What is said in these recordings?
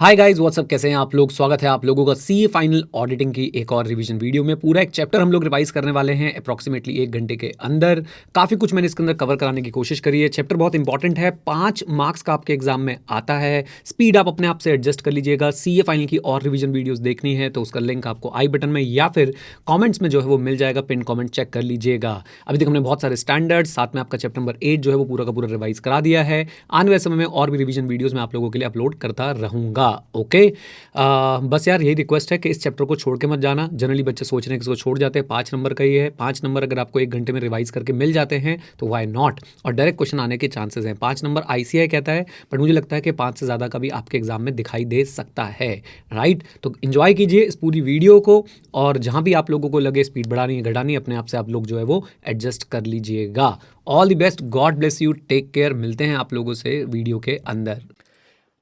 Hi guys what's up, कैसे हैं आप लोग। स्वागत है आप लोगों का सीए फाइनल ऑडिटिंग की एक और रिवीजन वीडियो में। पूरा एक चैप्टर हम लोग रिवाइज करने वाले हैं अप्रॉक्सीमेटली 1 घंटे के अंदर। काफ़ी कुछ मैंने इसके अंदर कवर कराने की कोशिश करी है। चैप्टर बहुत इंपॉर्टेंट है, 5 मार्क्स का आपके एग्जाम में आता है। स्पीड आप अपने आप से एडजस्ट कर लीजिएगा। सीए फाइनल की और रिवीजन वीडियोज़ देखनी है तो उसका लिंक आपको आई बटन में या फिर कॉमेंट्स में जो है वो मिल जाएगा। पिन कॉमेंट चेक कर लीजिएगा। अभी तक हमने बहुत सारे स्टैंडर्ड, साथ में आपका चैप्टर नंबर 8 जो है वो पूरा का पूरा रिवाइज करा दिया है। आने वाले समय में और भी रिवीजन वीडियोज़ मैं आप लोगों के लिए अपलोड करता रहूँगा। ओके, बस यार यही रिक्वेस्ट है कि इस चैप्टर को छोड़ के मत जाना। जनरली बच्चे सोच रहे हैं कि इसको छोड़ जाते हैं। 5 नंबर का ये है। 5 नंबर अगर आपको 1 घंटे में रिवाइज करके मिल जाते हैं तो वाई नॉट, और डायरेक्ट क्वेश्चन आने के चांसेस हैं। 5 नंबर आईसीआई कहता है, बट मुझे लगता है कि 5 से ज़्यादा का भी आपके एग्जाम में दिखाई दे सकता है। राइट, तो इन्जॉय कीजिए इस पूरी वीडियो को, और जहाँ भी आप लोगों को लगे स्पीड बढ़ानी है घटानी, अपने आप से आप लोग जो है वो एडजस्ट कर लीजिएगा। All the best, God bless you, take care. मिलते हैं आप लोगों से वीडियो के अंदर।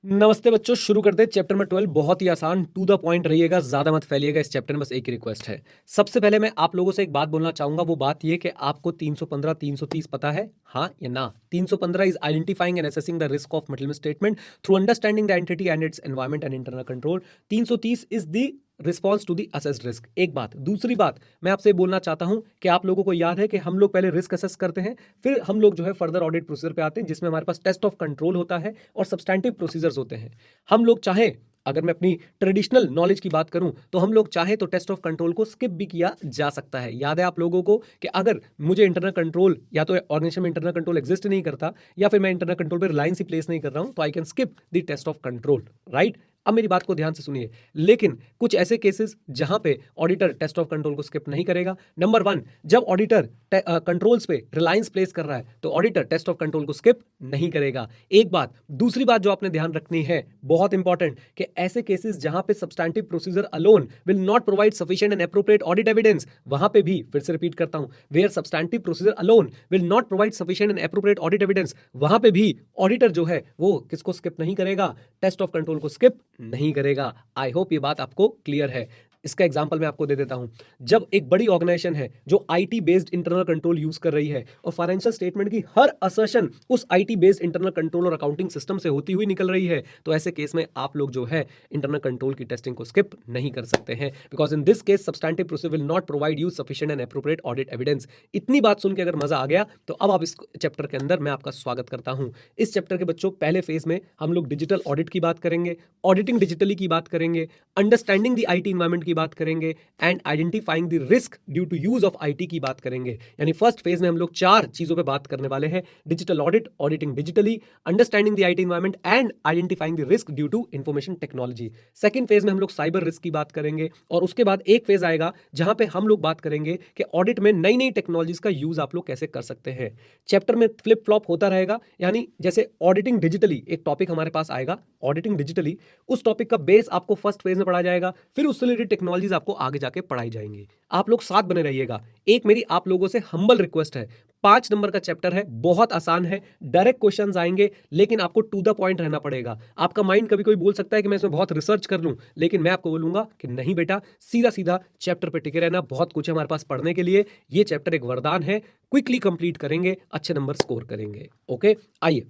नमस्ते बच्चों, शुरू करते हैं चैप्टर नंबर 12। बहुत ही आसान, टू द पॉइंट रहिएगा, ज्यादा मत फैलिएगा। इस चैप्टर में बस एक ही रिक्वेस्ट है। सबसे पहले मैं आप लोगों से एक बात बोलना चाहूंगा। वो बात ये कि आपको 315 330 पता है, हाँ या ना। 315 is identifying and assessing the risk of material statement through understanding the entity and its environment and internal control. 330 is the response to the assessed risk. एक बात। दूसरी बात मैं आपसे बोलना चाहता हूं कि आप लोगों को याद है कि हम लोग पहले रिस्क असेस करते हैं, फिर हम लोग जो है फर्दर ऑडिट प्रोसीजर पे आते हैं, जिसमें हमारे पास टेस्ट ऑफ कंट्रोल होता है और सब्सटैंटिव प्रोसीजर्स होते हैं। हम लोग चाहें, अगर मैं अपनी ट्रेडिशनल नॉलेज की बात करूं तो हम लोग चाहे तो टेस्ट ऑफ कंट्रोल को स्किप भी किया जा सकता है। याद है आप लोगों को कि अगर मुझे इंटरनल कंट्रोल, या तो ऑर्गेनाइजेशन में इंटरनल कंट्रोल एग्जिस्ट नहीं करता, या फिर मैं इंटरनल कंट्रोल पर रिलायंस ही प्लेस नहीं कर रहा हूं, तो I can skip the test of control. Right, अब मेरी बात को ध्यान से सुनिए। लेकिन कुछ ऐसे केसेस जहां पे ऑडिटर टेस्ट ऑफ कंट्रोल को स्किप नहीं करेगा। नंबर 1, जब ऑडिटर कंट्रोल्स पे रिलायंस प्लेस कर रहा है तो ऑडिटर टेस्ट ऑफ कंट्रोल को स्किप नहीं करेगा। एक बात। दूसरी बात जो आपने ध्यान रखनी है, बहुत इंपॉर्टेंट, कि ऐसे केसेस जहां पे substantive procedure alone will not provide sufficient and appropriate audit evidence, वहां पे भी फिर से रिपीट करता हूं, where substantive procedure alone will not provide sufficient and appropriate audit evidence, वहां पे भी ऑडिटर जो है वो किसको स्किप नहीं करेगा, टेस्ट ऑफ कंट्रोल को स्किप नहीं करेगा। आई होप ये बात आपको क्लियर है। इसका एग्जांपल मैं आपको दे देता हूं। जब एक बड़ी ऑर्गेनाइजेशन है जो IT based internal control use कर रही है और फाइनेंशियल स्टेटमेंट की हर असर्शन उस आईटी बेस्ड इंटरनल कंट्रोल और अकाउंटिंग सिस्टम से होती हुई निकल रही है, तो ऐसे केस में आप लोग जो है इंटरनल कंट्रोल की टेस्टिंग को स्किप नहीं कर सकते हैं, because in this case substantive procedure will not provide you sufficient and appropriate audit evidence. इतनी बात सुन के अगर मजा आ गया तो अब आप इस चैप्टर के अंदर मैं आपका स्वागत करता हूं। इस चैप्टर के बच्चों पहले फेज में हम लोग डिजिटल ऑडिट की बात करेंगे, ऑडिटिंग डिजिटली की बात करेंगे, अंडरस्टैंडिंग द आईटी एनवायरनमेंट की बात करेंगे, and identifying the risk due to use of IT की बात करेंगे। यानी फर्स्ट फेज में हम लोग 4 चीजों पे बात करने वाले हैं। Digital audit, auditing digitally, understanding the IT environment and identifying the risk due to information technology. Second phase में हम लोग साइबर रिस्क की बात करेंगे, और उसके बाद एक फेज आएगा जहां पे हम लोग बात करेंगे कि ऑडिट में नई नई टेक्नोलॉजीज का यूज आप लोग कैसे कर सकते हैं। चैप्टर में फ्लिप फ्लॉप होता रहेगा, यानी जैसे ऑडिटिंग डिजिटली एक टॉपिक हमारे पास आएगा, ऑडिटिंग डिजिटली, उस टॉपिक का बेस आपको फर्स्ट फेज में पढ़ा जाएगा, फिर उससे रिलेटेड टेक्नोलॉजीज आपको आगे जाके पढ़ाई जाएंगी। आप लोग साथ बने रहिएगा। एक मेरी आप लोगों से हम्बल रिक्वेस्ट है, 5 नंबर का चैप्टर है, बहुत आसान है, डायरेक्ट क्वेश्चंस आएंगे, लेकिन आपको टू द पॉइंट रहना पड़ेगा। आपका माइंड कभी कोई बोल सकता है कि मैं इसमें बहुत रिसर्च कर लूं, लेकिन मैं आपको बोलूंगा कि नहीं बेटा, सीधा सीधा चैप्टर पे टिके रहना। बहुत कुछ है हमारे पास पढ़ने के लिए। ये चैप्टर एक वरदान है, क्विकली कंप्लीट करेंगे, अच्छे नंबर स्कोर करेंगे। ओके, आइए।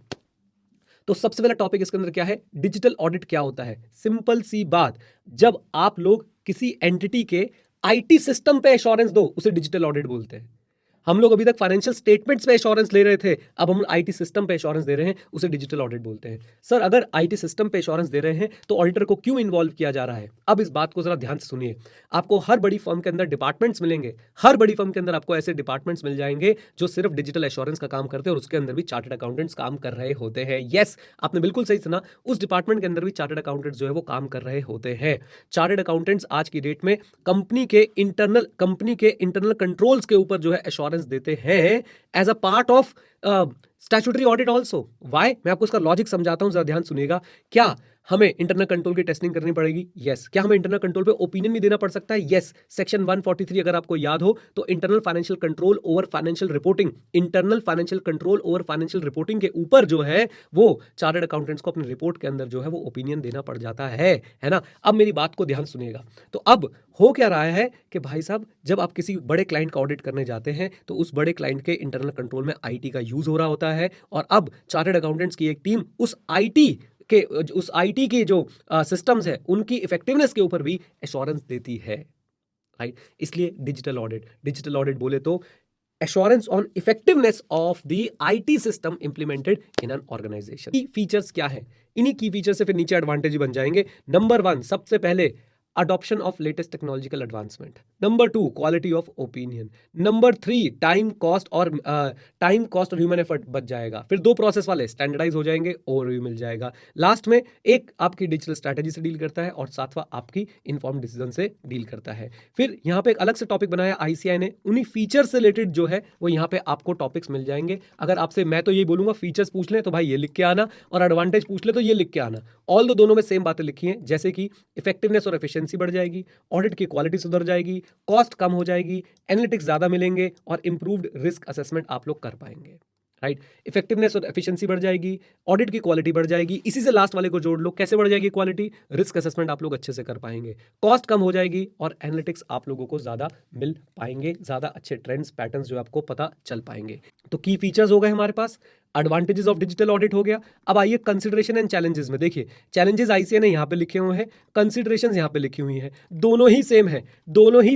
तो सबसे पहला टॉपिक इसके अंदर क्या है, डिजिटल ऑडिट क्या होता है। सिंपल सी बात, जब आप लोग किसी एंटिटी के आईटी सिस्टम पे एश्योरेंस दो, उसे डिजिटल ऑडिट बोलते हैं। हम लोग अभी तक फाइनेंशियल स्टेटमेंट्स पे एश्योरेंस ले रहे थे, अब हम आईटी सिस्टम पे एश्योरेंस दे रहे हैं, उसे डिजिटल ऑडिट बोलते हैं। सर, अगर आईटी सिस्टम पे एश्योरेंस दे रहे हैं तो ऑडिटर को क्यों इन्वॉल्व किया जा रहा है? अब इस बात को जरा ध्यान से सुनिए। आपको हर बड़ी फर्म के अंदर डिपार्टमेंट्स मिलेंगे, हर बड़ी फर्म के अंदर आपको ऐसे डिपार्टमेंट्स मिल जाएंगे जो सिर्फ डिजिटल एश्योरेंस का काम करते हैं, और उसके अंदर भी चार्टर्ड अकाउंटेंट्स काम कर रहे होते हैं। यस, आपने बिल्कुल सही सुना, उस डिपार्टमेंट के अंदर भी चार्टर्ड अकाउंटेंट्स जो है वो काम कर रहे होते हैं। चार्टर्ड अकाउंटेंट्स आज की डेट में कंपनी के इंटरनल कंट्रोल्स के ऊपर जो है एश्योरेंस देते हैं as a part of statutory audit also. Why, मैं आपको इसका लॉजिक समझाता हूं, जरा ध्यान सुनिएगा। क्या हमें इंटरनल कंट्रोल की टेस्टिंग करनी पड़ेगी? यस। क्या हमें इंटरनल कंट्रोल पे ओपिनियन भी देना पड़ सकता है? यस। सेक्शन 143 अगर आपको याद हो तो internal financial control over financial reporting, internal financial control over financial reporting के ऊपर जो है वो चार्टर्ड अकाउंटेंट्स को अपनी रिपोर्ट के अंदर जो है वो ओपिनियन देना पड़ जाता है ना। अब मेरी बात को ध्यान सुनिएगा। तो अब हो क्या रहा है कि भाई साहब, जब आप किसी बड़े क्लाइंट का ऑडिट करने जाते हैं तो उस बड़े क्लाइंट के इंटरनल कंट्रोल में आईटी का यूज हो रहा होता है, और अब चार्टर्ड अकाउंटेंट्स की एक टीम उस आईटी के उस आईटी के जो सिस्टम्स है उनकी इफेक्टिवनेस के ऊपर भी एश्योरेंस देती है, राइट। इसलिए डिजिटल ऑडिट बोले तो assurance on effectiveness of the IT system implemented in an organization। की फीचर्स क्या है, इन्हीं की फीचर से फिर नीचे एडवांटेज बन जाएंगे। नंबर 1 सबसे पहले adoption of latest technological advancement, number 2 quality of opinion, number 3 time cost और ह्यूमन एफर्ट बच जाएगा। फिर 2 प्रोसेस वाले स्टैंडर्डाइज हो जाएंगे, ओवरव्यू मिल जाएगा। लास्ट में एक आपकी डिजिटल स्ट्रैटेजी से डील करता है और सातवां आपकी इन्फॉर्म्ड डिसीजन से डील करता है। फिर यहाँ पे एक अलग से टॉपिक बनाया आईसीआई ने, उन्हीं फीचर से रिलेटेड जो है वो यहाँ पे आपको टॉपिक्स मिल जाएंगे। अगर आपसे मैं तो ये बोलूंगा फीचर्स पूछ ले तो भाई ये लिख के आना, और एडवांटेज पूछ ले तो ये लिख के आना। ऑल दोनों में सेम बातें लिखी हैं, जैसे कि इफेक्टिवनेस और एफिशिएंसी बढ़ जाएगी, ऑडिट की क्वालिटी सुधर जाएगी, कॉस्ट कम हो जाएगी, एनालिटिक्स ज्यादा मिलेंगे और इंप्रूव्ड रिस्क असेसमेंट आप लोग कर पाएंगे, राइट। इफेक्टिवनेस और एफिशिएंसी बढ़ जाएगी, ऑडिट की क्वालिटी बढ़ जाएगी, इसी से लास्ट वाले को जोड़ लो, कैसे बढ़ जाएगी क्वालिटी, रिस्क असेसमेंट आप लोग अच्छे से कर पाएंगे, कॉस्ट कम हो जाएगी और एनालिटिक्स आप लोगों को ज्यादा मिल पाएंगे, ज्यादा अच्छे ट्रेंड्स पैटर्न्स जो आपको पता चल पाएंगे। तो की फीचर्स हो गए हमारे पास, एडवांटेजेस ऑफ डिजिटल ऑडिट हो गया। अब आइए कंसिडरेशन एंड चैलेंजेस में। देखिए चैलेंजेस आईसीआई ने यहाँ पे लिखे हुए हैं, कंसिडरेशंस यहाँ पे लिखी हुई हैं, दोनों ही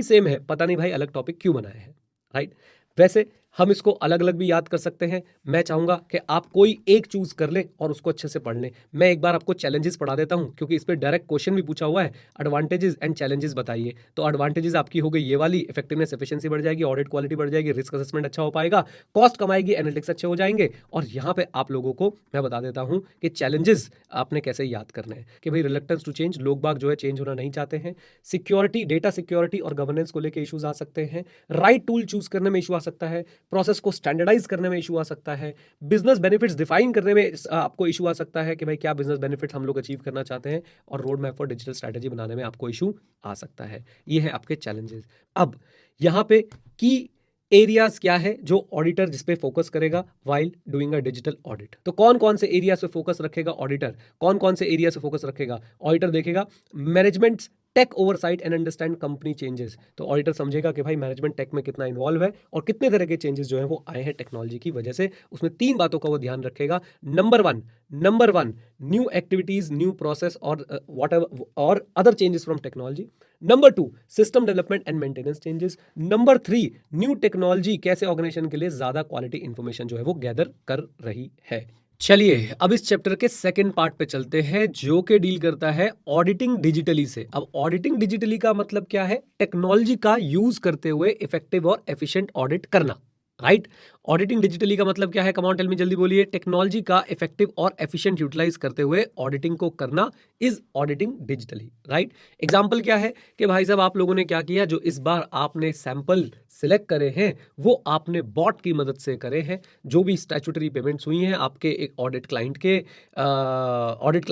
सेम है, पता नहीं भाई अलग टॉपिक क्यों बनाए हैं, राइट। वैसे हम इसको अलग अलग भी याद कर सकते हैं। मैं चाहूंगा कि आप कोई एक चूज कर लें और उसको अच्छे से पढ़ लें। मैं एक बार आपको चैलेंजेस पढ़ा देता हूं, क्योंकि इस पर डायरेक्ट क्वेश्चन भी पूछा हुआ है, एडवांटेजेस एंड चैलेंजेस बताइए। तो एडवांटेजेस आपकी हो गई ये वाली, इफेक्टिवनेस एफिशिएंसी बढ़ जाएगी, ऑडिट क्वालिटी बढ़ जाएगी, रिस्क असेसमेंट अच्छा हो पाएगा, कॉस्ट कम आएगी, एनालिटिक्स अच्छे हो जाएंगे। और यहाँ पे आप लोगों को मैं बता देता हूँ कि चैलेंजेस आपने कैसे याद करने हैं, कि भाई रिलक्टेंस टू चेंज, लोग बाग जो है चेंज होना नहीं चाहते हैं, सिक्योरिटी, डेटा सिक्योरिटी और गवर्नेंस को लेकर इशूज आ सकते हैं, राइट टूल चूज करने में इशू आ सकता है, प्रोसेस को स्टैंडर्डाइज करने में इशू आ सकता है, बिजनेस बेनिफिट्स डिफाइन करने में आपको इशू आ सकता है कि भाई क्या बिजनेस बेनिफिट्स हम लोग अचीव करना चाहते हैं, और road map for digital strategy बनाने में आपको इशू आ सकता है। ये है आपके चैलेंजेस। अब यहाँ पे की एरियाज क्या है जो ऑडिटर जिस पे फोकस करेगा while doing a digital audit. तो कौन कौन से एरियाज पे फोकस रखेगा ऑडिटर, कौन कौन से एरिया से फोकस रखेगा ऑडिटर? देखेगा management take oversight and understand company changes. तो ऑडिटर समझेगा कि भाई मैनेजमेंट टेक में कितना इन्वॉल्व है और कितने तरह के चेंजेस जो है वो आए हैं टेक्नोलॉजी की वजह से। उसमें 3 बातों का वो ध्यान रखेगा। Number one new activities, new process और व्हाटएवर और other changes from technology. Number 2 system development and maintenance changes. Number 3 new technology कैसे ऑर्गेनाइजेशन के लिए ज्यादा क्वालिटी इंफॉर्मेशन जो है वो गैदर कर रही है। चलिए अब इस चैप्टर के सेकंड पार्ट पे चलते हैं, जो कि डील करता है ऑडिटिंग डिजिटली से। अब ऑडिटिंग डिजिटली का मतलब क्या है? टेक्नोलॉजी का यूज करते हुए इफेक्टिव और एफिशिएंट ऑडिट करना, राइट। ऑडिटिंग डिजिटली का मतलब क्या है? कम ऑन टेल मी, जल्दी बोलिए। टेक्नोलॉजी का इफेक्टिव और एफिशिएंट यूटिलाइज करते हुए ऑडिटिंग को करना is auditing digitally, right. Example क्या है कि भाई साहब आप लोगों ने क्या किया, जो इस बार आपने सैंपल सिलेक्ट करे हैं वो आपने बॉट की मदद से करे हैं। जो भी स्टैट्यूटरी पेमेंट्स हुई हैं आपके एक ऑडिट क्लाइंट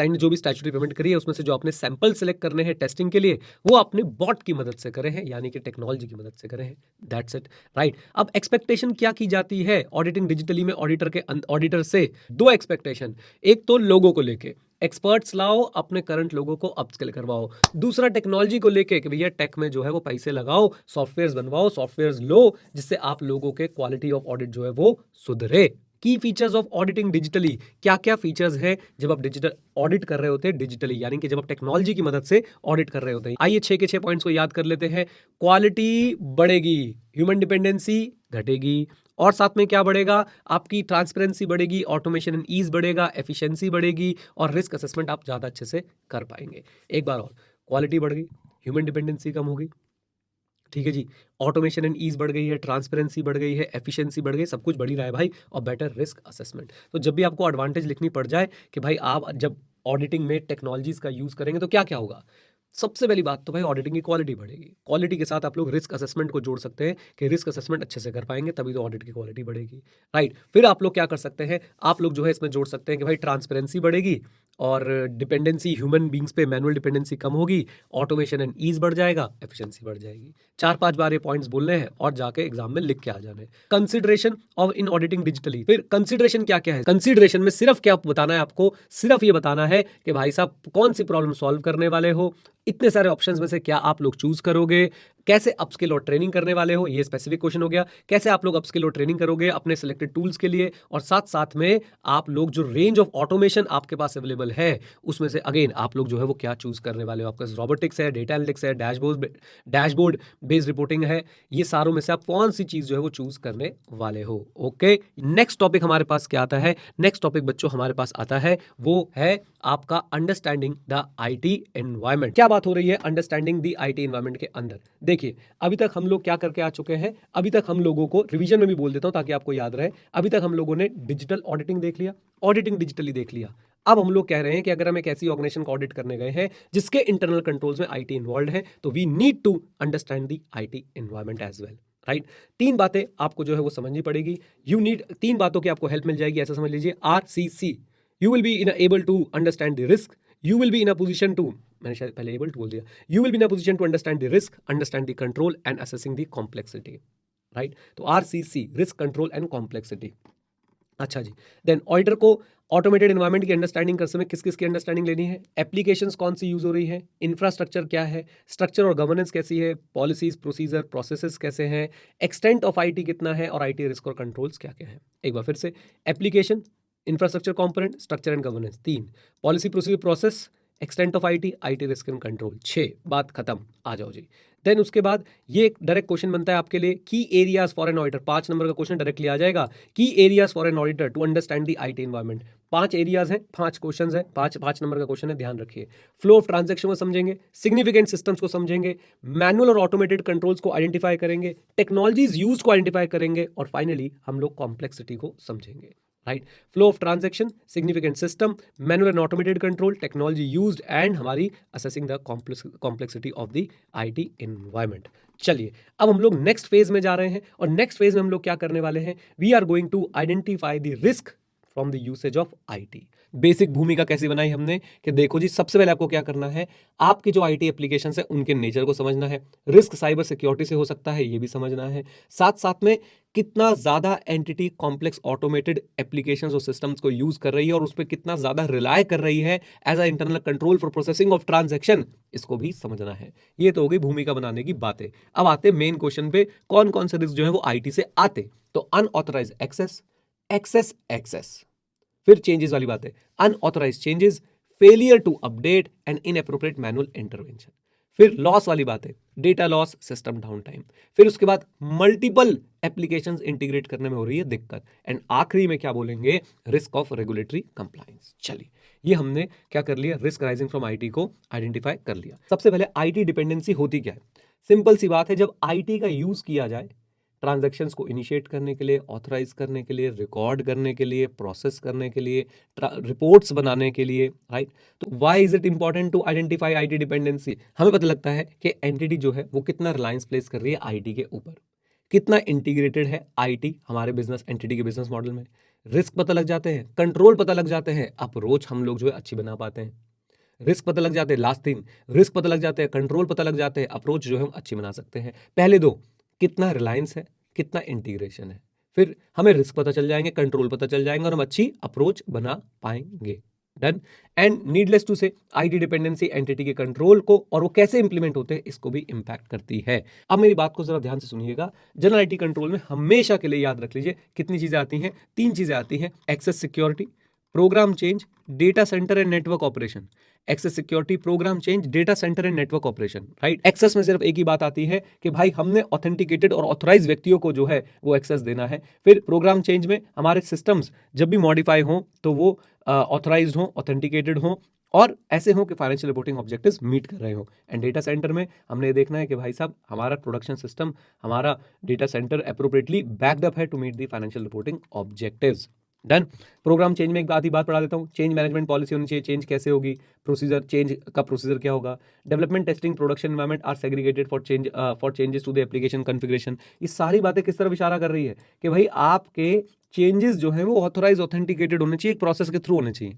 ने जो भी स्टैट्यूटरी पेमेंट करी है उसमें से जो आपने सैंपल सिलेक्ट करने हैं टेस्टिंग के लिए, वो आपने बॉट की मदद से करे हैं, यानी कि टेक्नोलॉजी की मदद से करे हैं। That's it, right. अब एक्सपेक्टेशन क्या की जाती है ऑडिटिंग डिजिटली में ऑडिटर से? 2 एक्सपेक्टेशन। एक तो लोगों को लेके, एक्सपर्ट्स लाओ, अपने करंट लोगों को अपस्किल करवाओ। दूसरा टेक्नोलॉजी को लेके कि भैया टेक में जो है वो पैसे लगाओ, सॉफ्टवेयर्स बनवाओ, सॉफ्टवेयर्स लो, जिससे आप लोगों के क्वालिटी ऑफ ऑडिट जो है वो सुधरे। की फीचर्स ऑफ ऑडिटिंग डिजिटली, क्या क्या फीचर्स है जब आप डिजिटल ऑडिट कर रहे होते हैं डिजिटली, यानी कि जब आप टेक्नोलॉजी की मदद से ऑडिट कर रहे होते हैं। आइए 6 के 6 पॉइंट्स को याद कर लेते हैं। क्वालिटी बढ़ेगी, ह्यूमन डिपेंडेंसी घटेगी, और साथ में क्या बढ़ेगा? आपकी ट्रांसपेरेंसी बढ़ेगी, ऑटोमेशन एंड ईज बढ़ेगा, एफिशिएंसी बढ़ेगी और रिस्क असेसमेंट आप ज्यादा अच्छे से कर पाएंगे। एक बार और, क्वालिटी बढ़ गई, ह्यूमन डिपेंडेंसी कम होगी, ठीक है जी, ऑटोमेशन एंड ईज बढ़ गई है, ट्रांसपेरेंसी बढ़ गई है, एफिशिएंसी बढ़ गई, सब कुछ बढ़ ही रहा है भाई, और बेटर रिस्क असेसमेंट। तो जब भी आपको एडवांटेज लिखनी पड़ जाए कि भाई आप जब ऑडिटिंग में टेक्नोलॉजीज का यूज करेंगे तो क्या क्या होगा? सबसे पहली बात तो भाई ऑडिटिंग की क्वालिटी बढ़ेगी। क्वालिटी के साथ आप लोग रिस्क असेसमेंट को जोड़ सकते हैं कि रिस्क असेसमेंट अच्छे से कर पाएंगे, तभी तो ऑडिट की क्वालिटी बढ़ेगी, राइट। फिर आप लोग क्या कर सकते हैं? आप लोग जो है इसमें जोड़ सकते हैं कि भाई ट्रांसपेरेंसी बढ़ेगी और डिपेंडेंसी ह्यूमन बींग्स पे, मैनुअल डिपेंडेंसी कम होगी, ऑटोमेशन एंड ईज बढ़ जाएगा, एफिशिएंसी बढ़ जाएगी। 4-5 बार ये पॉइंट्स बोलने हैं और जाके एग्जाम में लिख के आ जाने। Consideration of in auditing digitally. फिर कंसिडरेशन क्या क्या है? कंसिडरेशन में सिर्फ क्या बताना है आपको? सिर्फ ये बताना है कि भाई साहब कौन सी प्रॉब्लम सॉल्व करने वाले हो, इतने सारे ऑप्शंस में से क्या आप लोग चूज करोगे? कैसे अपस्किल और ट्रेनिंग करने वाले हो, ये स्पेसिफिक क्वेश्चन हो गया। कैसे आप लोग अपस्किल और ट्रेनिंग करोगे अपने सिलेक्टेड टूल्स के लिए, और साथ साथ में आप लोग जो रेंज ऑफ ऑटोमेशन आपके पास अवेलेबल है उसमें से अगेन आप लोग जो है वो क्या चूज करने वाले हो। आपका रोबोटिक्स है, डेटा एनालिटिक्स है, डैशबोर्ड बेस्ड रिपोर्टिंग है, ये सारों में से आप कौन सी चीज जो है वो चूज करने वाले हो। ओके, नेक्स्ट टॉपिक हमारे पास क्या आता है? नेक्स्ट टॉपिक बच्चों हमारे पास आता है वो है आपका अंडरस्टैंडिंग द आईटी एनवायरनमेंट। क्या बात हो रही है अंडरस्टैंडिंग द आईटी एनवायरनमेंट के अंदर? देखिए, अभी तक हम लोग क्या करके आ चुके हैं, अभी तक हम लोगों को रिवीजन में भी बोल देता हूं ताकि आपको याद रहे। अभी तक हम लोगों ने डिजिटल ऑडिटिंग देख लिया, ऑडिटिंग डिजिटली देख लिया। अब हम लोग कह रहे हैं कि अगर हम एक ऐसी ऑर्गेनाइजेशन को ऑडिट करने गए हैं जिसके इंटरनल कंट्रोल्स में आईटी इन्वॉल्व है, तो we need to understand the IT environment as well, right. तीन बातें आपको जो है वो समझनी पड़ेगी। यू नीड, तीन बातों की आपको हेल्प मिल जाएगी, ऐसा समझ लीजिए। RCC, you will be in able to understand the risk, you will be in a position to, मैंने शायद पहले एबल टू बोल दिया, you will be in a position to understand the risk, understand the control and assessing the complexity, right. तो RCC, risk control and complexity. अच्छा जी, then auditor को automated environment की अंडरस्टैंडिंग कर समय किस किस की अंडरस्टैंडिंग लेनी है, एप्लीकेशंस कौन सी यूज हो रही है, इंफ्रास्ट्रक्चर क्या है, स्ट्रक्चर और गवर्नेंस कैसी है, पॉलिसीज प्रोसीजर प्रोसेसेस कैसे हैं, एक्सटेंट ऑफ आईटी कितना है, और आईटी रिस्क और कंट्रोल्स क्या क्या है। एक बार फिर से, application, infrastructure component, structure and governance 3, policy procedure process, extent of IT risk and control 6, बात खत्म। आ जाओ जी। देन उसके बाद ये एक डायरेक्ट क्वेश्चन बनता है आपके लिए, key areas for an auditor, 5 number का क्वेश्चन डायरेक्टली आ जाएगा। Key areas for an auditor to understand the IT environment. 5 areas हैं, 5 क्वेश्चंस हैं, 5 नंबर का क्वेश्चन है, ध्यान रखिए। फ्लो ऑफ ट्रांजैक्शन को समझेंगे, सिग्निफिकेंट सिस्टम्स को समझेंगे, मैनुअल और ऑटोमेटेड कंट्रोल्स को आइडेंटिफाई करेंगे, टेक्नोलॉजीज यूज को आइडेंटिफाई करेंगे, और फाइनली हम लोग कॉम्प्लेक्सिटी को समझेंगे, right. Flow of transaction, significant system, manual and automated control, technology used, and हमारी assessing the complexity of the IT environment. चलिए, अब हम लोग नेक्स्ट फेज में जा रहे हैं, और नेक्स्ट फेज में हम लोग क्या करने वाले हैं, we are going to identify the risk from the usage of IT. Basic भूमिका कैसी बनाई हमने कि देखो जी, सबसे पहले आपको क्या करना है, आपकी जो आईटी एप्लीकेशन है उनके नेचर को समझना है, रिस्क साइबर सिक्योरिटी से हो सकता है ये भी समझना है, साथ साथ में कितना ज्यादा एंटिटी कॉम्प्लेक्स ऑटोमेटेड एप्लीकेशंस और सिस्टम्स को यूज कर रही है और उस पर कितना ज्यादा रिलाय कर रही है as a internal control for processing of transaction, इसको भी समझना है। ये तो हो गई भूमिका बनाने की बातें। अब आते मेन क्वेश्चन पे, कौन कौन से रिस्क जो है वो आईटी से आते। तो अनऑथराइज एक्सेस, एक्सेस, फिर चेंजेस वाली बात है, unauthorise changes, failure to update and inappropriate manual intervention, फिर लॉस वाली बात है, data loss, system down time, फिर उसके बाद मल्टीपल एप्लीकेशंस इंटीग्रेट करने में हो रही है दिक्कत, एंड आखिरी में क्या बोलेंगे, रिस्क ऑफ रेगुलेटरी कंप्लायंस। चलिए, ये हमने क्या कर लिया, रिस्क राइजिंग फ्रॉम आईटी को आइडेंटिफाई कर लिया। सबसे पहले आईटी डिपेंडेंसी होती क्या है? सिंपल सी बात है, जब आईटी का यूज किया जाए ट्रांजैक्शंस को इनिशिएट करने के लिए, ऑथराइज करने के लिए, रिकॉर्ड करने के लिए, प्रोसेस करने के लिए, रिपोर्ट्स बनाने के लिए, राइट। तो why is it important to identify IT dependency? हमें पता लगता है कि एंटिटी जो है वो कितना रिलायंस प्लेस कर रही है आईटी के ऊपर, कितना इंटीग्रेटेड है आईटी हमारे बिजनेस एंटिटी के बिजनेस मॉडल में। रिस्क पता लग जाते हैं, कंट्रोल पता लग जाते हैं, अप्रोच हम लोग जो है अच्छी बना पाते हैं। रिस्क पता लग जाते हैं, लास्ट थिंग, रिस्क पता लग जाते हैं, कंट्रोल पता लग जाते हैं, अप्रोच जो है हम अच्छी बना सकते हैं। पहले दो, कितना रिलायंस है, कितना इंटीग्रेशन है, फिर हमें रिस्क पता चल जाएंगे, कंट्रोल पता चल जाएंगे, और हम अच्छी अप्रोच बना पाएंगे। डन। एंड नीडलेस टू से, आईटी डिपेंडेंसी एंटिटी के कंट्रोल को और वो कैसे इंप्लीमेंट होते हैं इसको भी इंपैक्ट करती है। अब मेरी बात को जरा ध्यान से सुनिएगा, जनरल आईटी कंट्रोल में हमेशा के लिए याद रख लीजिए कितनी चीजें आती हैं, 3 चीजें आती हैं, access security, program change, data centre and network operation. Access security, program change, data centre and network operation, right. Access में सिर्फ एक ही बात आती है कि भाई हमने ऑथेंटिकेटेड और ऑथराइज व्यक्तियों को जो है वो एक्सेस देना है। फिर प्रोग्राम चेंज में हमारे सिस्टम्स जब भी मॉडिफाई हों तो वो ऑथराइज्ड हों, ऑथेंटिकेटेड हों, और ऐसे हों कि फाइनेंशियल रिपोर्टिंग ऑब्जेक्टिव्स मीट कर रहे हो। एंड डेटा सेंटर में हमने देखना है कि भाई साहब हमारा प्रोडक्शन सिस्टम, हमारा data centre appropriately backed up है to meet the financial reporting objectives. Done. Program change में एक आधी बात पढ़ा देता हूँ, चेंज मैनेजमेंट पॉलिसी होनी चाहिए, चेंज कैसे होगी, प्रोसीजर, चेंज का प्रोसीजर क्या होगा, development, testing, production environment are segregated for changes to the application configuration. ये सारी बातें किस तरफ इशारा कर रही है कि भाई आपके चेंजेस जो है वो ऑथराइज, ऑथेंटिकेटेड होने चाहिए, एक प्रोसेस के थ्रू होने चाहिए।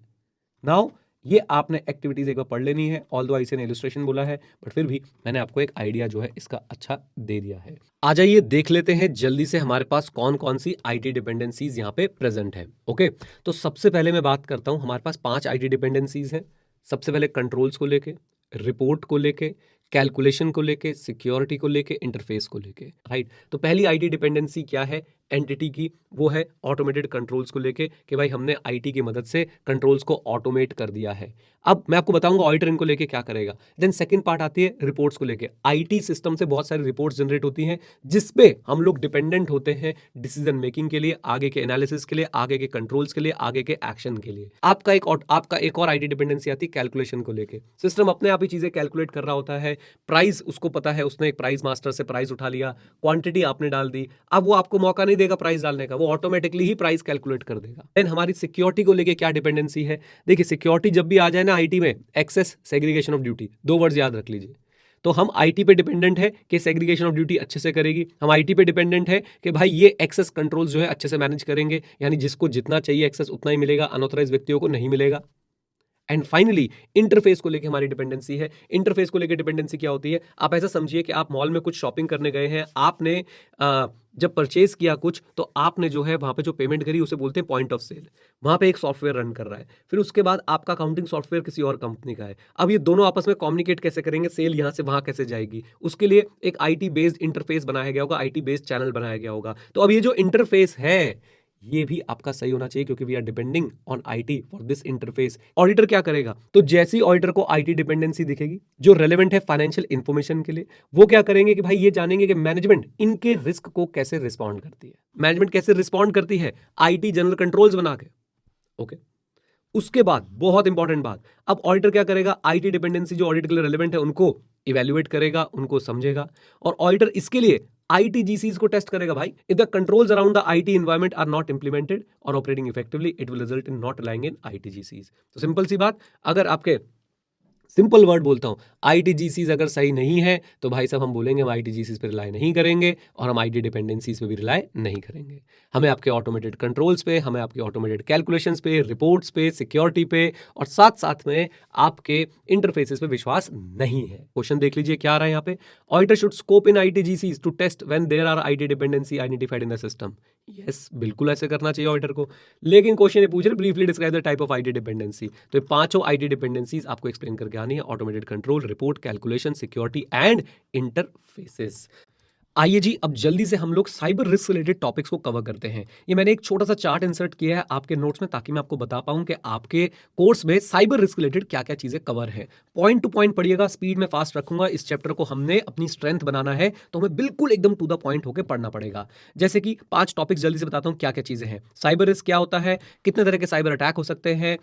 नाउ ये आपने एक्टिविटीज एक बार पढ़ लेनी है, ऑल्दो आई से इलस्ट्रेशन बोला है, बट फिर भी मैंने आपको एक आइडिया जो है इसका अच्छा दे दिया है। आ जाइए देख लेते हैं जल्दी से हमारे पास कौन कौन सी आईटी डिपेंडेंसीज यहाँ पे प्रेजेंट है। ओके, तो सबसे पहले मैं बात करता हूँ, हमारे पास 5 आईटी डिपेंडेंसीज हैं। सबसे पहले कंट्रोल्स को लेके, रिपोर्ट को लेके, कैलकुलेशन को लेके, सिक्योरिटी को लेके, इंटरफेस को लेके, राइट। तो पहली आईटी डिपेंडेंसी क्या है एंटिटी की, वो है ऑटोमेटेड कंट्रोल्स को लेके कि भाई हमने आईटी की मदद से कंट्रोल्स को ऑटोमेट कर दिया है। अब मैं आपको बताऊंगा ऑडिटर इनको लेके क्या करेगा। देन सेकंड पार्ट आती है रिपोर्ट्स को लेके। आईटी सिस्टम से बहुत सारी रिपोर्ट्स जनरेट होती हैं जिसपे हम लोग डिपेंडेंट होते हैं डिसीजन मेकिंग के लिए, आगे के एनालिसिस के लिए, आगे के कंट्रोल्स के लिए, आगे के एक्शन के लिए। आपका एक और आईटी डिपेंडेंसी आती है कैलकुलेशन को लेके। सिस्टम अपने आप ही चीजें कैलकुलेट कर रहा होता है। प्राइस उसको पता है, उसने एक प्राइस मास्टर से प्राइस उठा लिया, क्वांटिटी आपने डाल दी, अब वो आपको मौका नहीं देगा प्राइस डालने का, वो ऑटोमेटिकली ही प्राइस कैलकुलेट कर देगा। देन हमारी सिक्योरिटी को लेके क्या डिपेंडेंसी है। देखिए सिक्योरिटी जब भी आ जाए ना आईटी में, एक्सेस, सेग्रीगेशन ऑफ ड्यूटी, दो वर्ड्स याद रख लीजिए। तो हम आईटी पे डिपेंडेंट है कि सेग्रीगेशन ऑफ ड्यूटी अच्छे से करेगी, हम आईटी पे डिपेंडेंट है कि भाई ये एक्सेस कंट्रोल्स जो है अच्छे से मैनेज करेंगे, यानी जिसको जितना चाहिए एक्सेस उतना ही मिलेगा, अनऑथराइज व्यक्तियों को नहीं मिलेगा। एंड फाइनली इंटरफेस को लेके हमारी डिपेंडेंसी है। इंटरफेस को लेके डिपेंडेंसी क्या होती है, आप ऐसा समझिए कि आप मॉल में कुछ शॉपिंग करने गए हैं, आपने जब परचेज किया कुछ, तो आपने जो है वहां पे जो पेमेंट करी उसे बोलते हैं पॉइंट ऑफ सेल। वहां पे एक सॉफ्टवेयर रन कर रहा है, फिर उसके बाद आपका अकाउंटिंग सॉफ्टवेयर किसी और कंपनी का है। अब ये दोनों आपस में कम्युनिकेट कैसे करेंगे, सेल यहां से वहां कैसे जाएगी, उसके लिए एक आईटी बेस्ड इंटरफेस बनाया गया होगा, आईटी बेस्ड चैनल बनाया गया होगा। तो अब ये जो इंटरफेस है ये भी आपका सही होना चाहिए क्योंकि we are depending on IT for this interface. Auditor क्या करेगा, तो जैसी ऑडिटर को आईटी डिपेंडेंसी दिखेगी जो रेलेवेंट है फाइनेंशियल इंफॉर्मेशन के लिए, वो क्या करेंगे कि भाई ये जानेंगे कि मैनेजमेंट इनके रिस्क को कैसे रिस्पॉन्ड करती है। मैनेजमेंट कैसे रिस्पॉन्ड करती है, आईटी जनरल कंट्रोल्स बना के। ओके, उसके बाद बहुत इंपॉर्टेंट बात, अब ऑडिटर क्या करेगा, आईटी डिपेंडेंसी जो ऑडिट के लिए रेलेवेंट है उनको इवैल्यूएट करेगा, उनको समझेगा, और ऑडिटर इसके लिए ITGCs को टेस्ट करेगा। भाई if the controls around the IT environment are not implemented और operating effectively it will result in not aligning in ITGCs। तो सिंपल सी बात, अगर आपके सिंपल वर्ड बोलता हूं, ITGCs अगर सही नहीं है तो भाई साहब हम बोलेंगे हम ITGCs पे रिलाई नहीं करेंगे और हम IT डिपेंडेंसीज पे भी रिलाई नहीं करेंगे। हमें आपके ऑटोमेटेड कंट्रोल्स पे, हमें आपके ऑटोमेटेड कैलकुलेशंस पे, रिपोर्ट्स पे, सिक्योरिटी पे और साथ साथ में आपके इंटरफेसेस पे विश्वास नहीं है। क्वेश्चन देख लीजिए क्या आ रहा है यहाँ पे, auditor should scope in ITGCs to test when there are IT dependency identified in the system. Yes, बिल्कुल ऐसे करना चाहिए ऑडिटर को, लेकिन क्वेश्चन ये पूछ रहे briefly describe the type of IT dependency. तो ये पांचों IT डिपेंडेंसीज आपको एक्सप्लेन करके आनी है, automated control, report, calculation, security and interfaces. आइए जी, अब जल्दी से हम लोग साइबर रिस्क रिलेटेड टॉपिक्स को कवर करते हैं। ये मैंने एक छोटा सा चार्ट इंसर्ट किया है आपके नोट्स में ताकि मैं आपको बता पाऊं कि आपके कोर्स में साइबर रिस्क रिलेटेड क्या क्या चीजें कवर है। पॉइंट टू पॉइंट पढ़िएगा, स्पीड में फास्ट रखूंगा। इस चैप्टर को हमने अपनी स्ट्रेंथ बनाना है तो हमें बिल्कुल एकदम टू द पॉइंट होकर पढ़ना पड़ेगा। जैसे कि 5 टॉपिक्स जल्दी से बताता हूं क्या क्या चीजें हैं। साइबर रिस्क क्या होता है, कितने तरह के साइबर अटैक हो सकते हैं,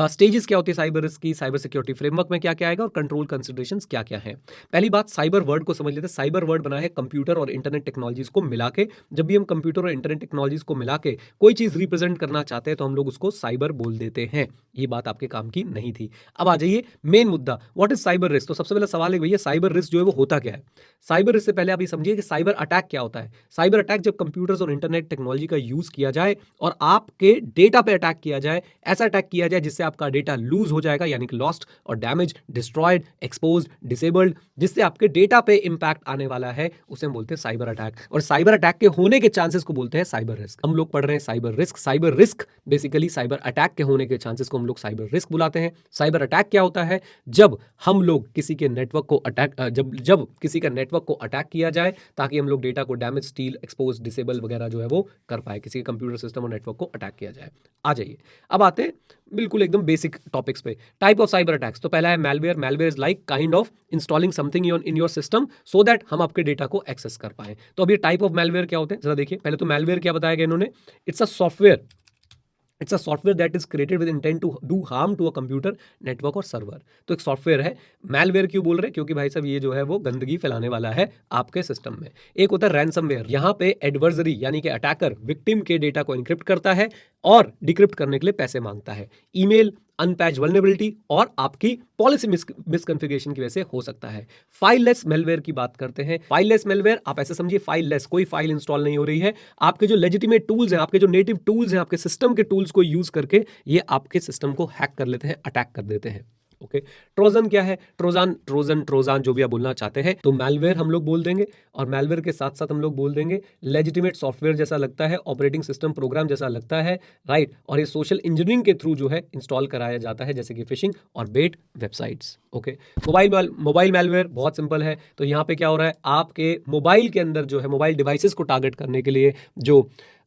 स्टेजेस क्या होती है साइबर रिस्क की, साइबर सिक्योरिटी फ्रेमवर्क में क्या क्या आएगा और कंट्रोल कंसिडरेशंस क्या क्या है। पहली बात, साइबर वर्ड को समझ लेते हैं। साइबर वर्ड बना है कंप्यूटर और इंटरनेट टेक्नोलॉजीज को मिला के। जब भी हम कंप्यूटर और इंटरनेट टेक्नोलॉजीज को मिला के कोई चीज रिप्रेजेंट करना चाहते हैं तो हम लोग उसको साइबर बोल देते हैं। ये बात आपके काम की नहीं थी। अब आ जाइए मेन मुद्दा, व्हाट इज साइबर रिस्क। तो सबसे पहला सवाल है भैया साइबर रिस्क जो है वो होता क्या है। साइबर रिस्क से पहले आप ये समझिए कि साइबर अटैक क्या होता है। साइबर अटैक जब कंप्यूटर्स और इंटरनेट टेक्नोलॉजी का यूज किया जाए और आपके डेटा पे अटैक किया जाए, ऐसा अटैक किया जाए जिससे आपका डेटा लूज हो जाएगा, यानी कि लॉस्ट और डैमेज, डिस्ट्रॉयड, एक्सपोज्ड, डिसेबल्ड, जिससे आपके डेटा पे इंपैक्ट आने वाला है, उसे हम बोलते हैं साइबर अटैक। और साइबर अटैक के होने के चांसेस को बोलते हैं साइबर रिस्क। हम लोग पढ़ रहे हैं cyber risk. Cyber risk basically cyber attack के होने के चांसेस को हम लोग साइबर रिस्क बुलाते हैं। साइबर अटैक क्या होता है, जब हम लोग किसी के नेटवर्क को जब किसी का नेटवर्क को अटैक किया जाए ताकि हम लोग डेटा को डैमेज, स्टील, एक्सपोज, डिसेबल वगैरह जो है वो कर पाए, किसी के कंप्यूटर सिस्टम और नेटवर्क को अटैक किया जाए। आ जाइए, अब आते हैं बिल्कुल एकदम बेसिक टॉपिक्स पे। टाइप ऑफ साइबर अटैक्स, तो पहला है malware. Malware is like kind of installing something in your system so that हम आपके डेटा को एक्सेस कर पाए। तो अब ये टाइप ऑफ मैलवेयर क्या होते हैं जरा देखिए। पहले तो मैलवेयर क्या बताया गया इन्होंने, it's a software that is created with intent to do harm to a computer, network और सर्वर। तो एक सॉफ्टवेयर है। मैलवेयर क्यों बोल रहे हैं, क्योंकि भाई साहब ये जो है वो गंदगी फैलाने वाला है आपके सिस्टम में। एक होता है रैंसमवेयर, यहाँ पे एडवर्सरी यानी कि अटैकर विक्टिम के डेटा को एनक्रिप्ट करता है और डिक्रिप्ट करने के लिए पैसे मांगता है। ईमेल, अनपैच वल्नरेबिलिटी और आपकी पॉलिसी मिसकॉन्फ़िगरेशन की वजह से हो सकता है। फाइललेस मेलवेयर की बात करते हैं। फाइललेस मेलवेयर आप ऐसे समझिए, फाइललेस, कोई फाइल इंस्टॉल नहीं हो रही है, आपके जो लेजिटिमेट टूल्स हैं, आपके जो नेटिव टूल्स हैं, आपके सिस्टम के टूल्स को यूज करके ये आपके सिस्टम को हैक कर लेते हैं, अटैक कर देते हैं। ओके, ट्रोजन क्या है? ट्रोजन जो भी आप बोलना चाहते हैं, तो मैलवेयर हम लोग बोल देंगे, और मैलवेयर के साथ साथ हम लोग बोल देंगे लेजिटिमेट सॉफ्टवेयर जैसा लगता है, ऑपरेटिंग सिस्टम प्रोग्राम जैसा लगता है, राइट। और ये सोशल इंजीनियरिंग के थ्रू जो है इंस्टॉल कराया जाता है, जैसे कि फिशिंग और बेट वेबसाइट्स। ओके, मोबाइल मैलवेयर बहुत सिंपल है। तो यहाँ पे क्या हो रहा है, आपके मोबाइल के अंदर जो है, मोबाइल डिवाइसेस को टारगेट करने के लिए जो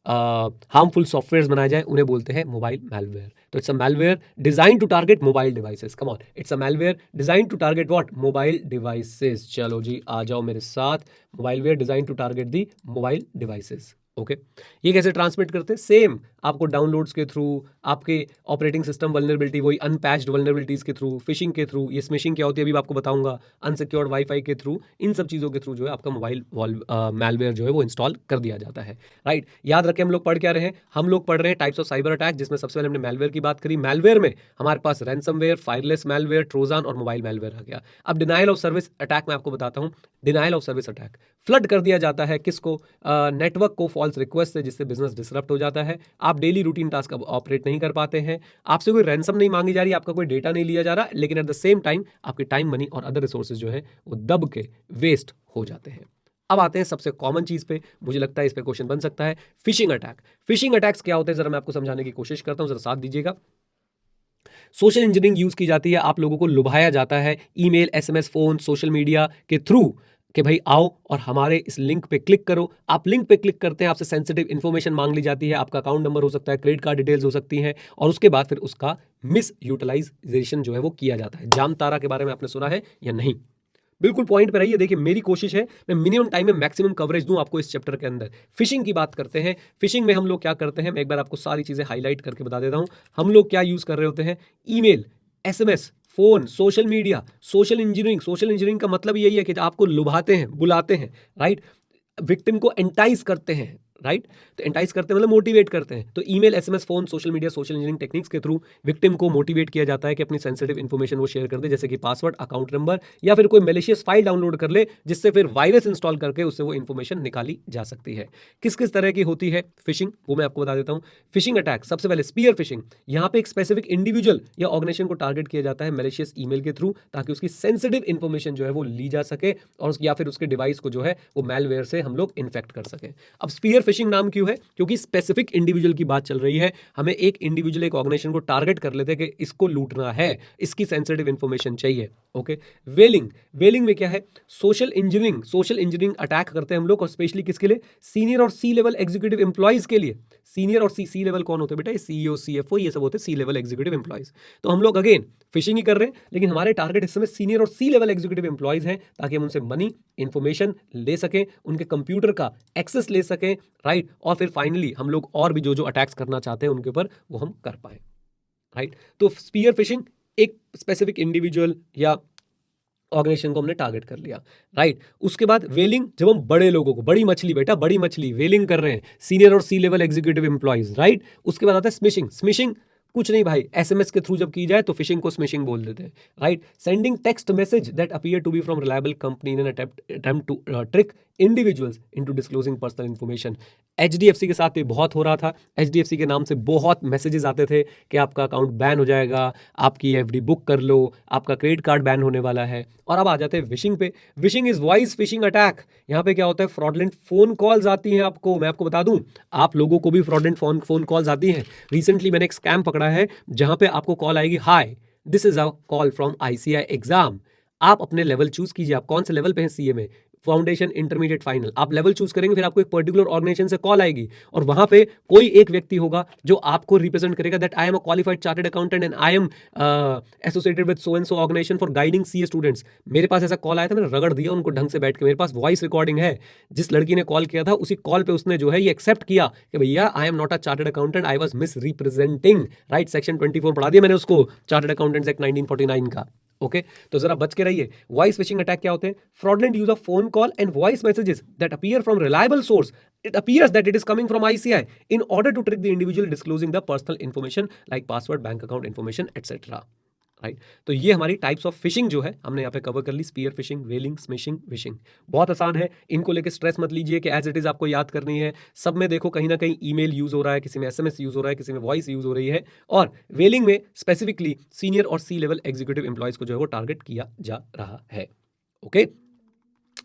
हार्मफुल सॉफ्टवेयर बनाए जाए उन्हें बोलते हैं मोबाइल मैलवेयर। तो it's a malware design to target mobile devices. Come on, it's a malware design to target what? Mobile devices. चलो जी, आ जाओ मेरे साथ। Mobileware design to target the mobile devices. Okay, ये कैसे ट्रांसमिट करते हैं? सेम आपको डाउनलोड्स के थ्रू, आपके ऑपरेटिंग सिस्टम वल्नरेबिलिटी, वही अनपैच्ड वल्नरेबिलिटीज के थ्रू, फिशिंग के थ्रू, ये स्मिशिंग क्या होती है अभी मैं आपको बताऊंगा, अनसिक्योर्ड वाईफाई के थ्रू, इन सब चीज़ों के थ्रू जो है आपका मोबाइल मैलवेयर जो है वो इंस्टॉल कर दिया जाता है, राइट। याद रखें, हम लोग पढ़ क्या रहे हैं? हम लोग पढ़ रहे हैं टाइप्स ऑफ साइबर अटैक, जिसमें सबसे पहले हमने मैलवेयर की बात करी। मैलवेयर में हमारे पास रैंसमवेयर, फायरलेस मैलवेयर, ट्रोजन और मोबाइल मैलवेयर आ गया। अब डिनाइल ऑफ सर्विस अटैक मैं आपको बताता हूँ। Denial of service attack, flood कर दिया जाता है किसको? नेटवर्क को फॉल्स रिक्वेस्ट से, जिससे बिजनेस डिसरप्ट हो जाता है। आप डेली रूटीन टास्क अब ऑपरेट नहीं कर पाते हैं, आपसे कोई रैंसम नहीं मांगी जा रही, आपका कोई डेटा नहीं लिया जा रहा, लेकिन एट द सेम टाइम आपके टाइम, मनी और अदर रिसोर्सेज जो है वो दब के वेस्ट हो जाते हैं। अब आते हैं सबसे कॉमन चीज पे, मुझे लगता है इस पे क्वेश्चन बन सकता है, फिशिंग अटैक। फिशिंग अटैक्स क्या होते हैं, जरा मैं आपको समझाने की कोशिश करता हूं, जरा साथ दीजिएगा। सोशल इंजीनियरिंग यूज की जाती है, आप लोगों को लुभाया जाता है email, SMS, phone, social media के थ्रू कि भाई आओ और हमारे इस लिंक पे क्लिक करो। आप लिंक पे क्लिक करते हैं, आपसे सेंसिटिव इन्फॉर्मेशन मांग ली जाती है, आपका अकाउंट नंबर हो सकता है, क्रेडिट कार्ड डिटेल्स हो सकती हैं, और उसके बाद फिर उसका मिस यूटिलाइजेशन जो है वो किया जाता है। जाम तारा के बारे में आपने सुना है या नहीं? बिल्कुल पॉइंट पे रहिए। देखिए, मेरी कोशिश है मैं मिनिमम टाइम में मैक्सिमम कवरेज दूं आपको इस चैप्टर के अंदर। फिशिंग की बात करते हैं। फिशिंग में हम लोग क्या करते हैं, मैं एक बार आपको सारी चीजें हाईलाइट करके बता देता हूं। हम लोग क्या यूज कर रहे होते हैं? Email, SMS, phone, social media, social engineering. Social engineering का मतलब यही है कि आपको लुभाते हैं, बुलाते हैं, राइट, विक्टिम को एंटाइज करते हैं, राइट। तो एंटाइज करते हैं मतलब मोटिवेट करते हैं। तो email, SMS, phone, social media, social engineering techniques के थ्रू विक्टिम को मोटिवेट किया जाता है कि अपनी सेंसिटिव इन्फॉर्मेशन वो शेयर कर दे, जैसे कि पासवर्ड, अकाउंट नंबर, या फिर कोई मैलिशियस फाइल डाउनलोड कर ले, जिससे फिर वायरस इंस्टॉल करके उससे वो इन्फॉर्मेशन निकाली जा सकती है। किस किस तरह की होती है फिशिंग, वो मैं आपको बता देता हूं। फिशिंग अटैक, सबसे पहले स्पीयर फिशिंग। यहां पे एक स्पेसिफिक इंडिविजुअल या ऑर्गेनाइजेशन को टारगेट किया जाता है मैलिशियस ईमेल के थ्रू, ताकि उसकी सेंसिटिव इन्फॉर्मेशन जो है वो ली जा सके, और या फिर उसके डिवाइस को जो है वो मैलवेयर से हम लोग इन्फेक्ट कर सकें। अब स्पीयर फिशिंग नाम क्यों है? क्योंकि स्पेसिफिक इंडिविजुअल की बात चल रही है। हमें एक इंडिविजुअल, एक ऑर्गेनाइजेशन को टारगेट कर लेते हैं कि इसको लूटना है, इसकी सेंसिटिव इंफॉर्मेशन चाहिए। ओके, वेलिंग में क्या है? सोशल इंजीनियरिंग अटैक करते हैं हम लोग, और स्पेशली किसके लिए? सीनियर और सी लेवल एग्जीक्यूटिव एम्प्लॉइज के लिए। सीनियर और सी लेवल कौन होते हैं बेटा? सीईओ, सीएफओ, ये सब होते हैं सी लेवल एग्जीक्यूटिव एम्प्लॉइज। तो हम लोग अगेन फिशिंग ही कर रहे हैं, लेकिन हमारे टारगेट इस समय सीनियर और सी लेवल एग्जीक्यूटिव एम्प्लॉइज हैं, ताकि हम उनसे मनी, इंफॉर्मेशन ले सकें, उनके कंप्यूटर का एक्सेस ले सकें, राइट। और फिर फाइनली हम लोग और भी जो अटैक्स करना चाहते हैं उनके ऊपर वो हम कर पाए, राइट। तो स्पीयर फिशिंग, एक स्पेसिफिक इंडिविजुअल या ऑर्गेनाइजेशन को हमने टारगेट कर लिया, राइट। उसके बाद वेलिंग, जब हम बड़े लोगों को, बड़ी मछली बेटा, बड़ी मछली वेलिंग कर रहे हैं, सीनियर और सी लेवल एग्जीक्यूटिव एम्प्लॉइज, राइट। उसके बाद आता है स्मिशिंग कुछ नहीं भाई, एसएमएस के थ्रू जब की जाए तो फिशिंग को स्मिशिंग बोल देते हैं, right. Sending text message that appear to be from reliable company in an attempt to trick individuals into disclosing personal information. HDFC के साथ ये बहुत हो रहा था। एचडीएफसी के नाम से बहुत मैसेजेस आते थे कि आपका अकाउंट बैन हो जाएगा, आपकी एफडी बुक कर लो, आपका क्रेडिट कार्ड बैन होने वाला है। और अब आ जाते हैं विशिंग पे। Wishing is voice phishing attack. यहाँ पे क्या होता है? फ्रॉडलेंट फोन कॉल्स आती हैं आपको। मैं आपको बता दूं, आप लोगों को भी फ्रॉडलेंट फोन कॉल्स आती हैं। रिसेंटली मैंने एक स्कैम पकड़ा है, जहां पे आपको कॉल आएगी, hi this is a call from ICI exam. आप अपने लेवल चूज कीजिए, आप कौन से लेवल पे हैं सीए में, फाउंडेशन, इंटरमीडिएट, फाइनल। आप लेवल चूज करेंगे, फिर आपको एक पर्टिकुलर ऑर्गेनाइजेशन से कॉल आएगी, और वहां पे कोई एक व्यक्ति होगा जो आपको रिप्रेजेंट करेगा, that I am a qualified chartered accountant and I am associated with so and so organisation for guiding CA students. मेरे पास ऐसा कॉल आया था, मैंने रगड़ दिया उनको ढंग से बैठ के। मेरे पास वॉइस रिकॉर्डिंग है, जिस लड़की ने कॉल किया था उसी कॉल पे उसने जो है ये एक्सेप्ट किया कि भैया I am not a chartered accountant, I was miss representing, right. Section 24 पढ़ा दिया मैंने उसको, चार्टर्ड अकाउंटेंट्स एक्ट 1949 का। ओके, तो जरा बच के रहिए। वॉइस फिशिंग अटैक क्या होते हैं? Fraudulent use of phone call and voice messages that appear from reliable source, it appears that it is coming from ICI in order to trick the individual disclosing the personal information like password, bank account information, etc. Right. तो ये हमारी types of fishing जो है हमने यहाँ पे cover कर ली, spear fishing, वेलिंग, smishing, wishing. बहुत आसान है, इनको लेके स्ट्रेस मत लीजिए कि एज इट इज आपको याद करनी है। सब में देखो कहीं ना कहीं ईमेल यूज हो रहा है, किसी में एसएमएस यूज हो रहा है, किसी में वॉइस यूज हो रही है, और वेलिंग में स्पेसिफिकली सीनियर और सी लेवल एग्जीक्यूटिव एम्प्लॉयज को जो है वो टारगेट किया जा रहा है। ओके,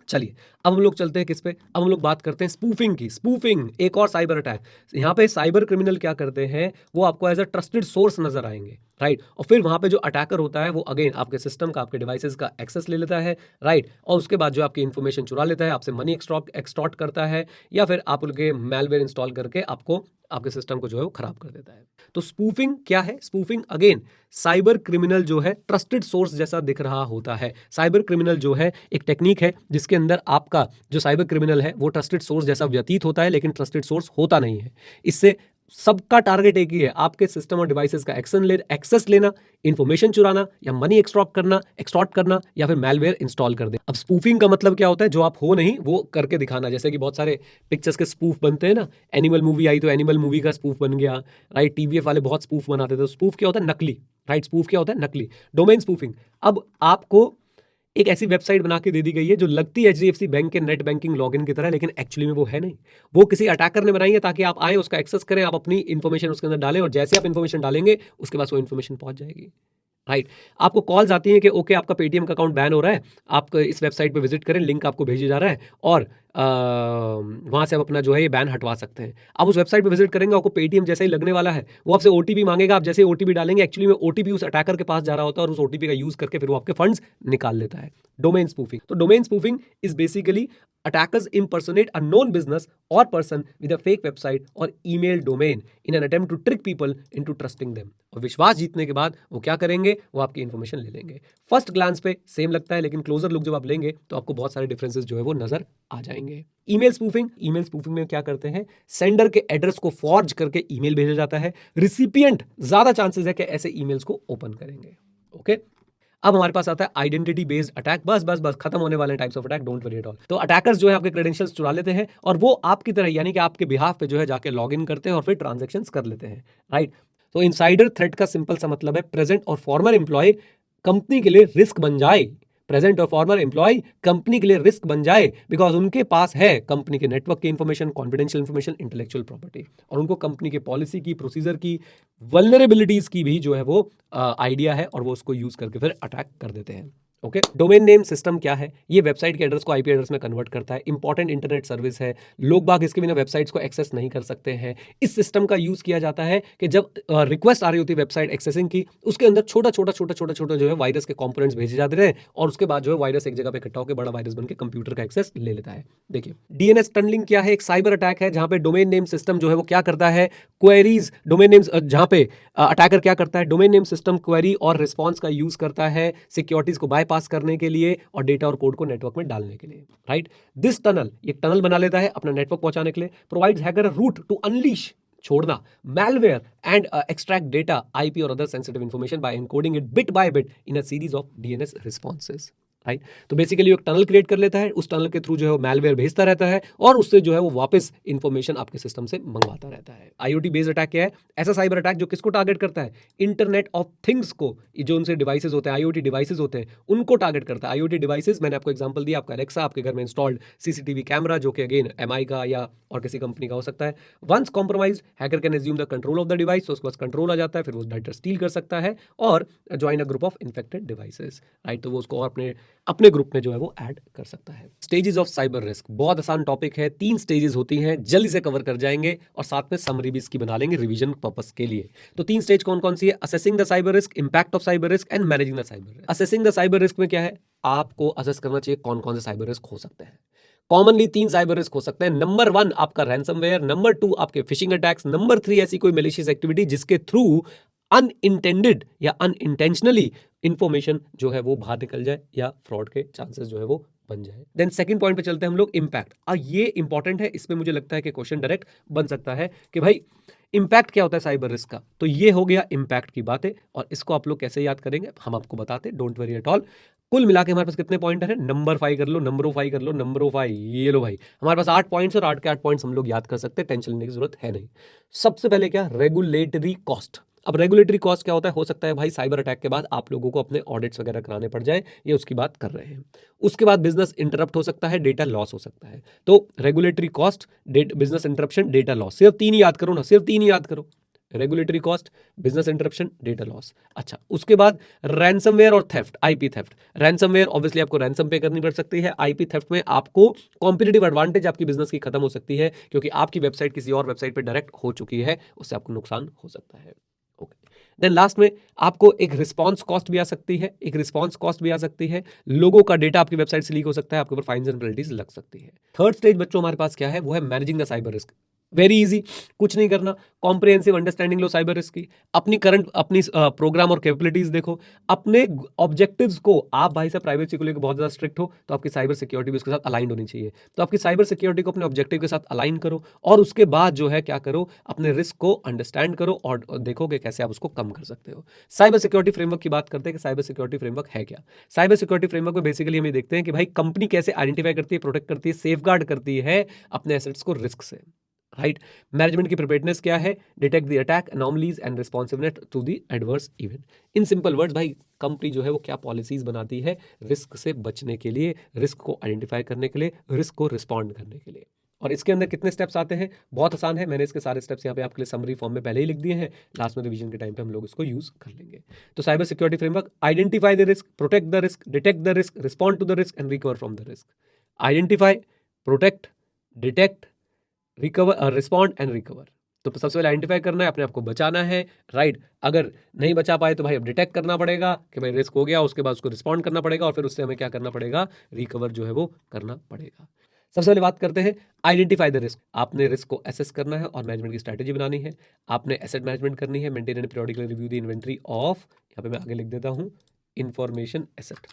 चलिए अब हम लोग चलते हैं किस पे, अब हम लोग बात करते हैं स्पूफिंग की। स्पूफिंग एक और साइबर अटैक। यहाँ पे साइबर क्रिमिनल क्या करते हैं, वो आपको एज अ ट्रस्टेड सोर्स नजर आएंगे, राइट। और फिर वहां पे जो अटैकर होता है वो अगेन आपके सिस्टम का, आपके डिवाइसेस का एक्सेस ले लेता है, राइट। और उसके बाद जो आपकी इन्फॉर्मेशन चुरा लेता है, आपसे मनी एक्सटॉर्ट करता है, या फिर आप उनके मैलवेयर इंस्टॉल करके आपको, आपके सिस्टम को जो है वो खराब कर देता है। तो स्पूफिंग क्या है? स्पूफिंग अगेन साइबर क्रिमिनल जो है ट्रस्टेड सोर्स जैसा दिख रहा होता है। साइबर क्रिमिनल जो है एक टेक्निक है जिसके अंदर आपका जो साइबर क्रिमिनल है वो ट्रस्टेड सोर्स जैसा व्यतीत होता है, लेकिन ट्रस्टेड सोर्स होता नहीं है। इससे सबका टारगेट एक ही है, आपके सिस्टम और डिवाइसेस का एक्सेस लेना, इंफॉर्मेशन चुराना, या मनी एक्सटॉर्ट करना, या फिर मैलवेयर इंस्टॉल कर दे। अब स्पूफिंग का मतलब क्या होता है? जो आप हो नहीं वो करके दिखाना। जैसे कि बहुत सारे पिक्चर्स के स्पूफ बनते हैं ना, एनिमल मूवी आई तो एनिमल मूवी का स्पूफ बन गया, राइट। टीवीएफ वाले बहुत स्पूफ बनाते थे। स्पूफ क्या होता है? नकली, राइट। स्पूफ क्या होता है? नकली। डोमेन स्पूफिंग, अब आपको एक ऐसी वेबसाइट बना के दे दी गई है जो लगती है एचडीएफसी बैंक के नेट बैंकिंग लॉगिन की तरह, लेकिन एक्चुअली में वो है नहीं। वो किसी अटैकर ने बनाई है ताकि आप आए, उसका एक्सेस करें, आप अपनी इन्फॉर्मेशन उसके अंदर डालें, और जैसे आप इन्फॉर्मेशन डालेंगे उसके पास वो इन्फॉर्मेशन पहुंच जाएगी, राइट। आपको कॉल्स आती हैं कि ओके आपका पेटीएम का अकाउंट बैन हो रहा है, आप इस वेबसाइट पे विजिट करें, लिंक आपको भेजा जा रहा है, और वहाँ से आप अपना जो है ये बैन हटवा सकते हैं। आप उस वेबसाइट पे विजिट करेंगे, आपको पेटीएम जैसे ही लगने वाला है, वो आपसे ओटीपी मांगेगा। आप जैसे ही ओटीपी डालेंगे, एक्चुअली में ओटीपी उस अटैकर के पास जा रहा होता है, और उस ओटीपी का यूज करके फिर वो आपके फंड्स निकाल लेता है। Domain spoofing. तो domain spoofing is basically attackers impersonate a known business or person with a fake website or email domain in an attempt to trick people into trusting them. और विश्वास जीतने के बाद वो क्या करेंगे? वो आपकी इंफॉर्मेशन ले लेंगे। फर्स्ट ग्लांस पे सेम लगता है, लेकिन क्लोजर लुक जब आप लेंगे तो आपको बहुत सारे डिफरेंसेस जो है वो नजर आ जाएंगे। Email spoofing. ईमेल स्पूफिंग में क्या करते हैं? सेंडर के एड्रेस को फॉर्ज करके ईमेल भेजा जाता है। रिसिपिएंट ज्यादा चांसेस है कि ऐसे ईमेल्स को ओपन करेंगे। ओके, अब हमारे पास आता है आइडेंटिटी बेस्ड अटैक। बस खत्म होने वाले types of attack, don't worry at all. तो अटैकर्स जो है आपके क्रेडेंशियल्स चुरा लेते हैं, और वो आपकी तरह यानी कि आपके बिहाफ पे जो है जाके लॉग इन करते हैं और फिर ट्रांजेक्शंस कर लेते हैं, राइट। तो इनसाइडर थ्रेट का सिंपल सा मतलब है प्रेजेंट और फॉर्मर एम्प्लॉय कंपनी के लिए रिस्क बन जाए। प्रेजेंट और फॉर्मर एम्प्लॉय कंपनी के लिए रिस्क बन जाए, बिकॉज उनके पास है कंपनी के नेटवर्क की information, confidential information, intellectual property, और उनको कंपनी के पॉलिसी की, प्रोसीजर की, वल्नरेबिलिटीज की भी जो है वो आइडिया है, और वो उसको यूज करके फिर अटैक कर देते हैं। ओके, डोमेन नेम सिस्टम क्या है? ये वेबसाइट के एड्रेस को आईपी एड्रेस में कन्वर्ट करता है। इंपॉर्टेंट इंटरनेट सर्विस है, लोग बाग इसके बिना वेबसाइट्स को एक्सेस नहीं कर सकते हैं। इस सिस्टम का यूज किया जाता है कि जब रिक्वेस्ट आ रही होती है वेबसाइट एक्सेसिंग की, उसके अंदर छोटा जो है वायरस के कंपोनेंट्स भेजे जाते हैं, और उसके बाद जो है वायरस एक जगह पे इकट्ठा होकर बड़ा वायरस बनकर कंप्यूटर का एक्सेस ले लेता है। देखिए, डीएनएस टनलिंग क्या है? एक साइबर अटैक है जहां पे डोमेन नेम सिस्टम जो है वो क्या करता है? क्वेरीज, डोमेन नेम्स, जहां पे अटैकर क्या करता है? डोमेन नेम सिस्टम क्वेरी और रिस्पॉन्स का यूज करता है सिक्योरिटीज को बायपास करने के लिए और डेटा और कोड को नेटवर्क में डालने के लिए, राइट। दिस टनल, ये टनल बना लेता है अपना नेटवर्क पहुंचाने के लिए। Provides hacker a route to unleash, छोड़ना, malware and extract data, IP और other sensitive information by encoding it bit by bit in a series of DNS responses, right. तो बेसिकली एक टनल क्रिएट कर लेता है, उस टनल के through जो है वो मैलवेयर भेजता रहता है, और उससे जो है वो वापस इंफॉर्मेशन आपके सिस्टम से मंगवाता रहता है। आईओटी बेस्ड अटैक क्या है? ऐसा साइबर अटैक जो किसको टारगेट करता है? इंटरनेट ऑफ थिंग्स को, जो उनसे डिवाइसेस होते हैं, आईओटी डिवाइसेस होते हैं, उनको टारगेट करता है। आईओटी डिवाइसेस, मैंने आपको एग्जांपल दिया, आपका एलेक्सा, आपके घर में इंस्टॉल्ड सीसीटीवी कैमरा, जो कि अगेन एमआई का या और किसी कंपनी का हो सकता है। Once compromise, hacker can assume the control of the device, तो उसके पास कंट्रोल आ जाता है, फिर वो डाटा स्टील कर सकता है और join a group of infected devices, right. तो वो उसको और अपने ग्रुप में जो है वो ऐड कर सकता है। स्टेजेस ऑफ साइबर रिस्क, बहुत आसान टॉपिक है, 3 स्टेजेस होती हैं, जल्दी से कवर कर जाएंगे, और साथ में समरी भी इसकी बना लेंगे रिवीजन पर्पस के लिए। तो 3 स्टेज कौन कौन सी है? Assessing the cyber risk, impact of cyber risk and managing the cyber risk. Assessing the cyber risk में क्या है? आपको असेस करना चाहिए कौन कौन से साइबर रिस्क हो सकते हैं। कॉमनली 3 साइबर रिस्क हो सकते हैं। नंबर 1 आपका रैंसमवेयर, नंबर 2 आपके फिशिंग अटैक्स, नंबर 3 ऐसी कोई मैलिशियस एक्टिविटी जिसके थ्रू अनइंटेंडेड या अनइंटेंशनली इंफॉर्मेशन जो है वो बाहर निकल जाए या फ्रॉड के चांसेस जो है वो बन जाए। देन सेकंड पॉइंट पे चलते हैं हम लोग, इंपैक्ट। ये इंपॉर्टेंट है, इसमें मुझे लगता है कि क्वेश्चन डायरेक्ट बन सकता है कि भाई इंपैक्ट क्या होता है साइबर रिस्क का। तो ये हो गया इंपैक्ट की बातें, और इसको आप लोग कैसे याद करेंगे हम आपको बताते, डोंट वरी एट ऑल। कुल मिला के हमारे पास कितने पॉइंट है? नंबर 5 कर लो, नंबर 5 कर लो, नंबर 5, ये लो भाई, हमारे पास 8 पॉइंट्स, और 8 के 8 पॉइंट्स हम लोग याद कर सकते हैं, टेंशन लेने की जरूरत है नहीं। सबसे पहले क्या? Regulatory cost. अब रेगुलेटरी कॉस्ट क्या होता है? हो सकता है भाई साइबर अटैक के बाद आप लोगों को अपने ऑडिट्स वगैरह कराने पड़ जाए, ये उसकी बात कर रहे हैं। उसके बाद बिजनेस इंटरप्ट हो सकता है, डेटा लॉस हो सकता है। तो regulatory cost, business interruption, data loss, सिर्फ 3 ही याद करो ना, सिर्फ 3 ही याद करो। Regulatory cost, business interruption, data loss. अच्छा, उसके बाद रैंसमवेयर और theft, IP theft. Ransomware obviously आपको रैंसम पे करनी पड़ सकती है। आईपी थेफ्ट में आपको कॉम्पिटिटिव एडवांटेज आपकी बिजनेस की खत्म हो सकती है, क्योंकि आपकी वेबसाइट किसी और वेबसाइट पे डायरेक्ट हो चुकी है, उससे आपको नुकसान हो सकता है। ओके, देन लास्ट में आपको एक रिस्पॉन्स कॉस्ट भी आ सकती है, एक रिस्पॉन्स कॉस्ट भी आ सकती है। लोगों का डेटा आपकी वेबसाइट से लीक हो सकता है, आपके ऊपर फाइन्स एंड पेनल्टीज लग सकती है। थर्ड स्टेज बच्चों हमारे पास क्या है? वो है managing the cyber risk. Very easy, कुछ नहीं करना, कॉम्प्रिहेंसिव अंडरस्टैंडिंग लो साइबर रिस्क की, अपनी प्रोग्राम और कैपेबिलिटीज देखो, अपने ऑब्जेक्टिव्स को, आप भाई साहब प्राइवेसी को लेकर बहुत ज्यादा स्ट्रिक्ट हो तो आपकी साइबर सिक्योरिटी भी उसके साथ अलाइंड होनी चाहिए। तो आपकी साइबर सिक्योरिटी को अपने ऑब्जेक्टिव के साथ अलाइन करो, और उसके बाद जो है क्या करो, अपने रिस्क को अंडरस्टैंड करो और देखोगे कैसे आप उसको कम कर सकते हो। साइबर सिक्योरिटी फ्रेमवर्क की बात करते हैं कि साइबर सिक्योरिटी फ्रेमवर्क है क्या। साइबर सिक्योरिटी फ्रेमवर्क में बेसिकली हम ये देखते हैं कि भाई कंपनी कैसे आइडेंटिफाई करती है, प्रोटेक्ट करती है, सेफगार्ड करती है अपने एसेट्स को रिस्क से, राइट। मैनेजमेंट की प्रिपेयर्डनेस क्या है? Detect the attack, anomalies and responsiveness to the adverse event. In simple words भाई, कंपनी जो है वो क्या पॉलिसीज बनाती है रिस्क से बचने के लिए, रिस्क को आइडेंटिफाई करने के लिए, रिस्क को रिस्पॉन्ड करने के लिए। और इसके अंदर कितने स्टेप्स आते हैं? बहुत आसान है, मैंने इसके सारे स्टेप्स यहाँ पे आपके लिए समरी फॉर्म में पहले ही लिख दिए हैं, लास्ट में रिवीजन के टाइम पे हम लोग इसको यूज कर लेंगे। तो cyber security framework: identify the risk, protect the risk, detect the risk, respond to the risk and recover from the risk. Identify, protect, detect, recover, respond and recover. तो सबसे पहले आइडेंटिफाई करना है, अपने आप को बचाना है, राइट। अगर नहीं बचा पाए तो भाई अब डिटेक्ट करना पड़ेगा कि भाई रिस्क हो गया, उसके बाद उसको रिस्पॉन्ड करना पड़ेगा, और फिर उससे हमें क्या करना पड़ेगा? रिकवर जो है वो करना पड़ेगा। सबसे पहले बात करते हैं आइडेंटिफाई द रिस्क। आपने रिस्क को एसेस करना है और मैनेजमेंट की स्ट्रैटेजी बनानी है। आपने एसेट मैनेजमेंट करनी है, maintain and periodically review the inventory of, यहाँ पे मैं आगे लिख देता हूँ, इंफॉर्मेशन एसेट।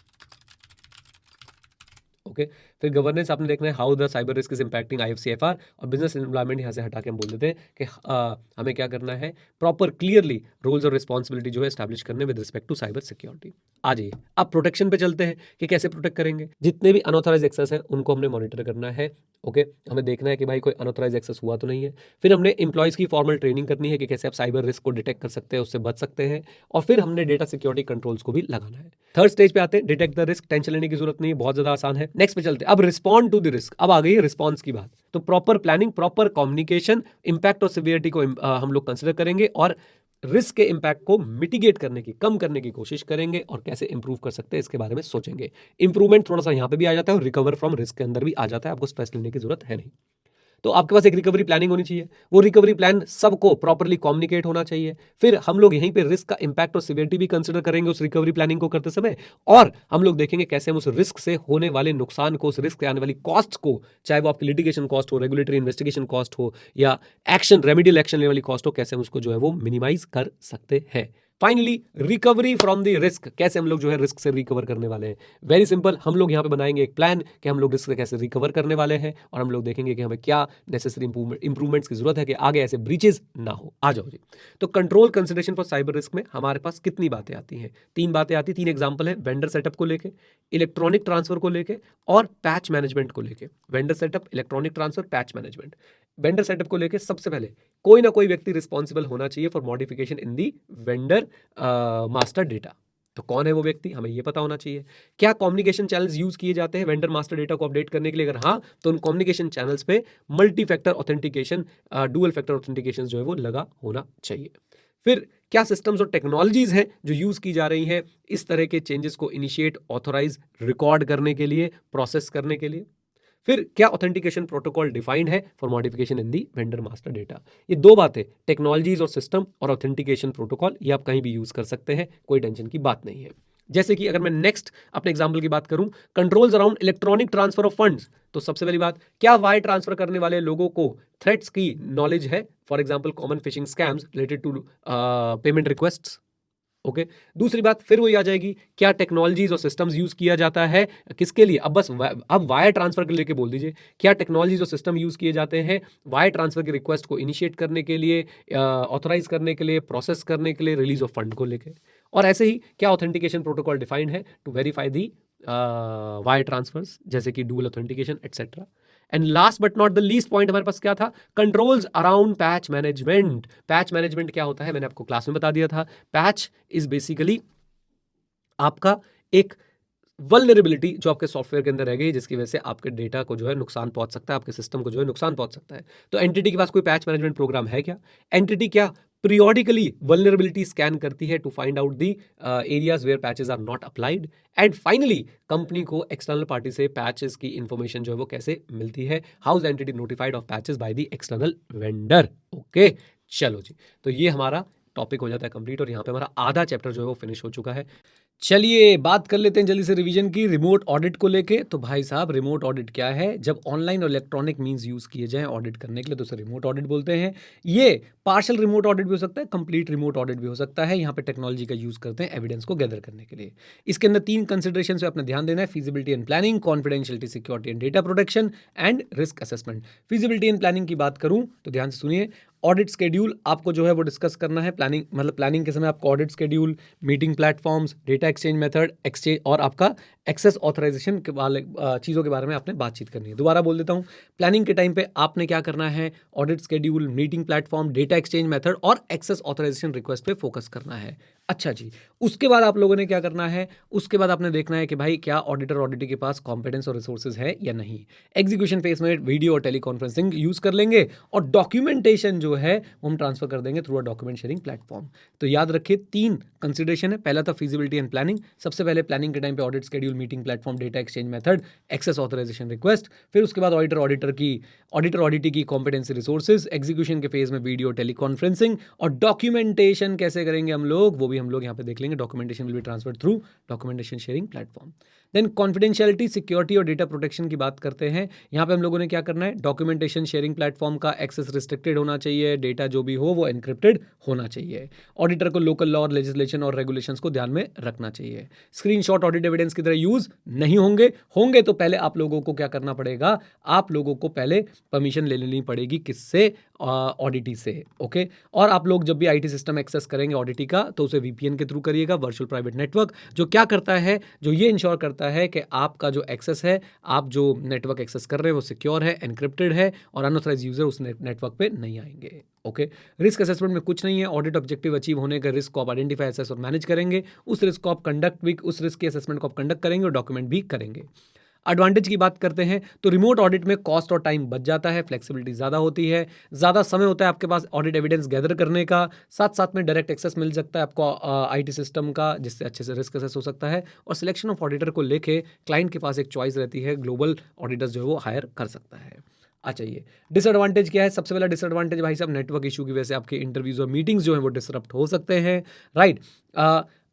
ओके, फिर गवर्नेंस आपने देखना है, how the cyber risk is impacting IFCFR, और बिजनेस एनवायरनमेंट यहाँ से हटा के हम बोल देते हैं कि हमें क्या करना है, प्रॉपर क्लियरली रोल्स और रिस्पॉन्सिबिलिटी जो है एस्टैब्लिश करने with respect to cyber security. आ जाइए अब प्रोटेक्शन पे चलते हैं कि कैसे प्रोटेक्ट करेंगे। जितने भी अनऑथराइज एक्सेस है उनको हमने मॉनिटर करना है। ओके, हमें देखना है कि भाई कोई अनऑथराइज एक्सेस हुआ तो नहीं है। फिर हमने एम्प्लॉयज़ की फॉर्मल ट्रेनिंग करनी है कि कैसे आप साइबर रिस्क को डिटेक्ट कर सकते हैं, उससे बच सकते हैं। और फिर हमने डेटा सिक्योरिटी कंट्रोल्स को भी लगाना है। थर्ड स्टेज पे आते हैं, डिटेक्ट द रिस्क। टेंशन लेने की जरूरत नहीं है, बहुत ज्यादा आसान है। नेक्स्ट पे चलते हैं, अब रिस्पॉन्ड टू द रिस्क। अब आ गई रिस्पॉन्स की बात। तो proper planning, proper communication, impact और सिवियरिटी को हम लोग कंसिडर करेंगे, और रिस्क के इंपैक्ट को मिटिगेट करने की, कम करने की कोशिश करेंगे, और कैसे इंप्रूव कर सकते हैं इसके बारे में सोचेंगे। इंप्रूवमेंट थोड़ा सा यहाँ पे भी आ जाता है और रिकवर फ्रॉम रिस्क के अंदर भी आ जाता है, आपको स्ट्रेस लेने की जरूरत है नहीं। तो आपके पास एक रिकवरी प्लानिंग होनी चाहिए, वो रिकवरी प्लान सबको प्रॉपर्ली कम्युनिकेट होना चाहिए। फिर हम लोग यहीं पे रिस्क का इंपैक्ट और सिवियरिटी भी कंसिडर करेंगे उस रिकवरी प्लानिंग को करते समय, और हम लोग देखेंगे कैसे हम उस रिस्क से होने वाले नुकसान को, उस रिस्क से आने वाली कॉस्ट को, चाहे वो आपकी लिटिगेशन कॉस्ट हो, रेगुलेटरी इन्वेस्टिगेशन कॉस्ट हो, या एक्शन, रेमेडियल एक्शन लेने वाली कॉस्ट हो, कैसे हम उसको जो है वो मिनिमाइज कर सकते हैं। Finally recovery from the risk, कैसे हम लोग जो है रिस्क से रिकवर करने वाले हैं। वेरी सिंपल, हम लोग यहाँ पे बनाएंगे एक प्लान कि हम लोग रिस्क से कैसे रिकवर करने वाले हैं, और हम लोग देखेंगे कि हमें क्या नेसेसरी इंप्रूवमेंट्स की जरूरत है कि आगे ऐसे ब्रीचेस ना हो। आ जाओ जी। तो control consideration for cyber risk में हमारे पास कितनी बातें आती हैं? 3 बातें आती, 3 एग्जाम्पल है, वेंडर सेटअप को लेके, इलेक्ट्रॉनिक ट्रांसफर को लेके, और पैच मैनेजमेंट को लेके। Vendor setup, electronic transfer, patch management. Vendor setup को लेके सबसे पहले कोई ना कोई व्यक्ति रिस्पॉन्सिबल होना चाहिए for modification in the vendor master data. तो कौन है वो व्यक्ति, हमें ये पता होना चाहिए। क्या कम्युनिकेशन चैनल्स यूज किए जाते हैं वेंडर मास्टर डेटा को अपडेट करने के लिए? अगर हाँ, तो उन कम्युनिकेशन चैनल्स पे multi factor authentication, dual factor authentication जो है वो लगा होना चाहिए। फिर क्या सिस्टम्स और टेक्नोलॉजीज हैं जो यूज की जा रही हैं इस तरह के चेंजेस को इनिशिएट, ऑथोराइज, रिकॉर्ड करने के लिए, प्रोसेस करने के लिए। फिर क्या ऑथेंटिकेशन प्रोटोकॉल डिफाइंड है for modification in the vendor master data. ये 2 बातें, टेक्नोलॉजीज और सिस्टम और ऑथेंटिकेशन प्रोटोकॉल, ये आप कहीं भी यूज कर सकते हैं, कोई टेंशन की बात नहीं है। जैसे कि अगर मैं नेक्स्ट अपने एग्जांपल की बात करूं, controls around electronic transfer of funds. तो सबसे पहली बात, क्या वायर ट्रांसफर करने वाले लोगों को थ्रेट्स की नॉलेज है? For example common phishing scams related to payment requests. Okay, दूसरी बात फिर वही आ जाएगी, क्या टेक्नोलॉजीज और सिस्टम्स यूज किया जाता है किसके लिए? अब बस अब वायर ट्रांसफर के लेके बोल दीजिए, क्या टेक्नोलॉजीज और सिस्टम यूज किए जाते हैं वायर ट्रांसफर की रिक्वेस्ट को इनिशिएट करने के लिए, ऑथराइज करने के लिए, प्रोसेस करने के लिए, रिलीज ऑफ फंड को लेके। और ऐसे ही क्या ऑथेंटिकेशन प्रोटोकॉल डिफाइंड है to verify the wire transfers, जैसे कि dual authentication etcetera. And last but not the least point हमारे पास क्या था, controls around patch management. Patch management क्या होता है मैंने आपको क्लास में बता दिया था। पैच इज बेसिकली आपका एक वल्नरेबिलिटी जो आपके सॉफ्टवेयर के अंदर रह गई, जिसकी वजह से आपके डेटा को जो है नुकसान पहुंच सकता है, आपके सिस्टम को जो है नुकसान पहुंच सकता है। तो एंटिटी के पास कोई पैच मैनेजमेंट प्रोग्राम है क्या? एंटिटी क्या periodically vulnerability स्कैन करती है to find out the areas where patches are not applied, and finally company को एक्सटर्नल पार्टी से पैचेस की इंफॉर्मेशन जो है वो कैसे मिलती है, how is entity notified of patches by the external vendor. Okay, चलो जी, तो ये हमारा टॉपिक हो जाता है कंप्लीट, और यहाँ पे हमारा आधा चैप्टर जो है वो फिनिश हो चुका है। चलिए बात कर लेते हैं जल्दी से रिवीजन की, रिमोट ऑडिट को लेके। तो भाई साहब, रिमोट ऑडिट क्या है? जब ऑनलाइन और इलेक्ट्रॉनिक मींस यूज किए जाएं ऑडिट करने के लिए तो उसे रिमोट ऑडिट बोलते हैं। ये पार्शियल रिमोट ऑडिट भी हो सकता है, कंप्लीट रिमोट ऑडिट भी हो सकता है। यहाँ पे टेक्नोलॉजी का यूज करते हैं एविडेंस को गैदर करने के लिए। इसके अंदर 3 कंसिडरेशन पे अपना ध्यान देना है: feasibility and planning, confidentiality, security and data protection, and risk assessment. Feasibility and planning की बात करूं तो ध्यान से सुनिए, ऑडिट स्केड्यूल आपको जो है वो डिस्कस करना है। प्लानिंग मतलब प्लानिंग के समय आपको audit schedule, meeting platforms, data exchange method, exchange और आपका एक्सेस ऑथराइजेशन के वाले चीज़ों के बारे में आपने बातचीत करनी है। दोबारा बोल देता हूँ, प्लानिंग के टाइम पे आपने क्या करना है, audit schedule, meeting platform, data exchange method और एक्सेस ऑथराइजेशन रिक्वेस्ट पे फोकस करना है। अच्छा जी, उसके बाद आप लोगों ने क्या करना है, उसके बाद आपने देखना है कि भाई क्या ऑडिटर ऑडिटी के पास कॉम्पिटेंस और रिसोर्सेज है या नहीं। एग्जीक्यूशन फेज में वीडियो और टेलीकॉन्फ्रेंसिंग यूज कर लेंगे, और डॉक्यूमेंटेशन जो है वो हम ट्रांसफर कर देंगे through a document sharing platform. तो याद रखिए 3 कंसिडरेशन है। पहला था फिजिबिलिटी एंड प्लानिंग। सबसे पहले प्लानिंग के टाइम पे audit schedule, meeting platform, data exchange method, access authorisation request. फिर उसके बाद ऑडिटर ऑडिटी की कॉम्पिटेंसी रिसोर्सेज। एग्जीक्यूशन के फेज में वीडियो, टेलीकॉन्फ्रेंसिंग, और डॉक्यूमेंटेशन कैसे करेंगे हम लोग, वो भी हम लोग यहाँ पे देख लेंगे। Documentation will be transfer through documentation sharing platform. Then confidentiality, security और डेटा प्रोटेक्शन की बात करते हैं। यहाँ पे हम लोगों ने क्या करना है, डॉक्यूमेंटेशन शेयरिंग प्लेटफॉर्म का एक्सेस रिस्ट्रिक्टेड होना चाहिए, डेटा जो भी हो वो एनक्रिप्टेड होना चाहिए। ऑडिटर को लोकल लॉ, लेजिस्लेशन और रेगुलेशंस को ध्यान में रखना चाहिए। स्क्रीनशॉट ऑडिट एविडेंस की तरह यूज नहीं होंगे तो पहले आप लोगों को क्या करना पड़ेगा, आप लोगों को पहले परमिशन ले लेनी पड़ेगी। किससे? ऑडिटी से। ओके, और आप लोग जब भी आईटी सिस्टम एक्सेस करेंगे ऑडिटी का तो उसे वीपीएन के थ्रू करिएगा, वर्चुअल प्राइवेट नेटवर्क, जो क्या करता है, जो ये इंश्योर करता है कि आपका जो एक्सेस है, आप जो नेटवर्क एक्सेस कर रहे हैं वो सिक्योर है, एनक्रिप्टेड है, और अनऑथराइज्ड यूजर उस नेटवर्क पे नहीं आएंगे। ओके, रिस्क असेसमेंट में कुछ नहीं है। ऑडिट ऑब्जेक्टिव अचीव होने का रिस्क को आप आइडेंटिफाई, असेस और मैनेज करेंगे। उस रिस्क को आप उस रिस्क के असेसमेंट को आप कंडक्ट करेंगे और डॉक्यूमेंट भी करेंगे। एडवांटेज की बात करते हैं तो रिमोट ऑडिट में कॉस्ट और टाइम बच जाता है, फ्लेक्सिबिलिटी ज़्यादा होती है, ज़्यादा समय होता है आपके पास ऑडिट एविडेंस गैदर करने का, साथ साथ में डायरेक्ट एक्सेस मिल सकता है आपको आईटी सिस्टम का, जिससे अच्छे से रिस्क असेस हो सकता है, और सिलेक्शन ऑफ ऑडिटर को लेके क्लाइंट के पास एक चॉइस रहती है, ग्लोबल ऑडिटर्स जो है वो हायर कर सकता है। अच्छा, ये डिसएडवांटेज क्या है? सबसे पहला डिसएडवांटेज भाई साहब, नेटवर्क इशू की वजह से आपके इंटरव्यूज और मीटिंग्स जो है वो डिसरप्ट हो सकते हैं। राइट,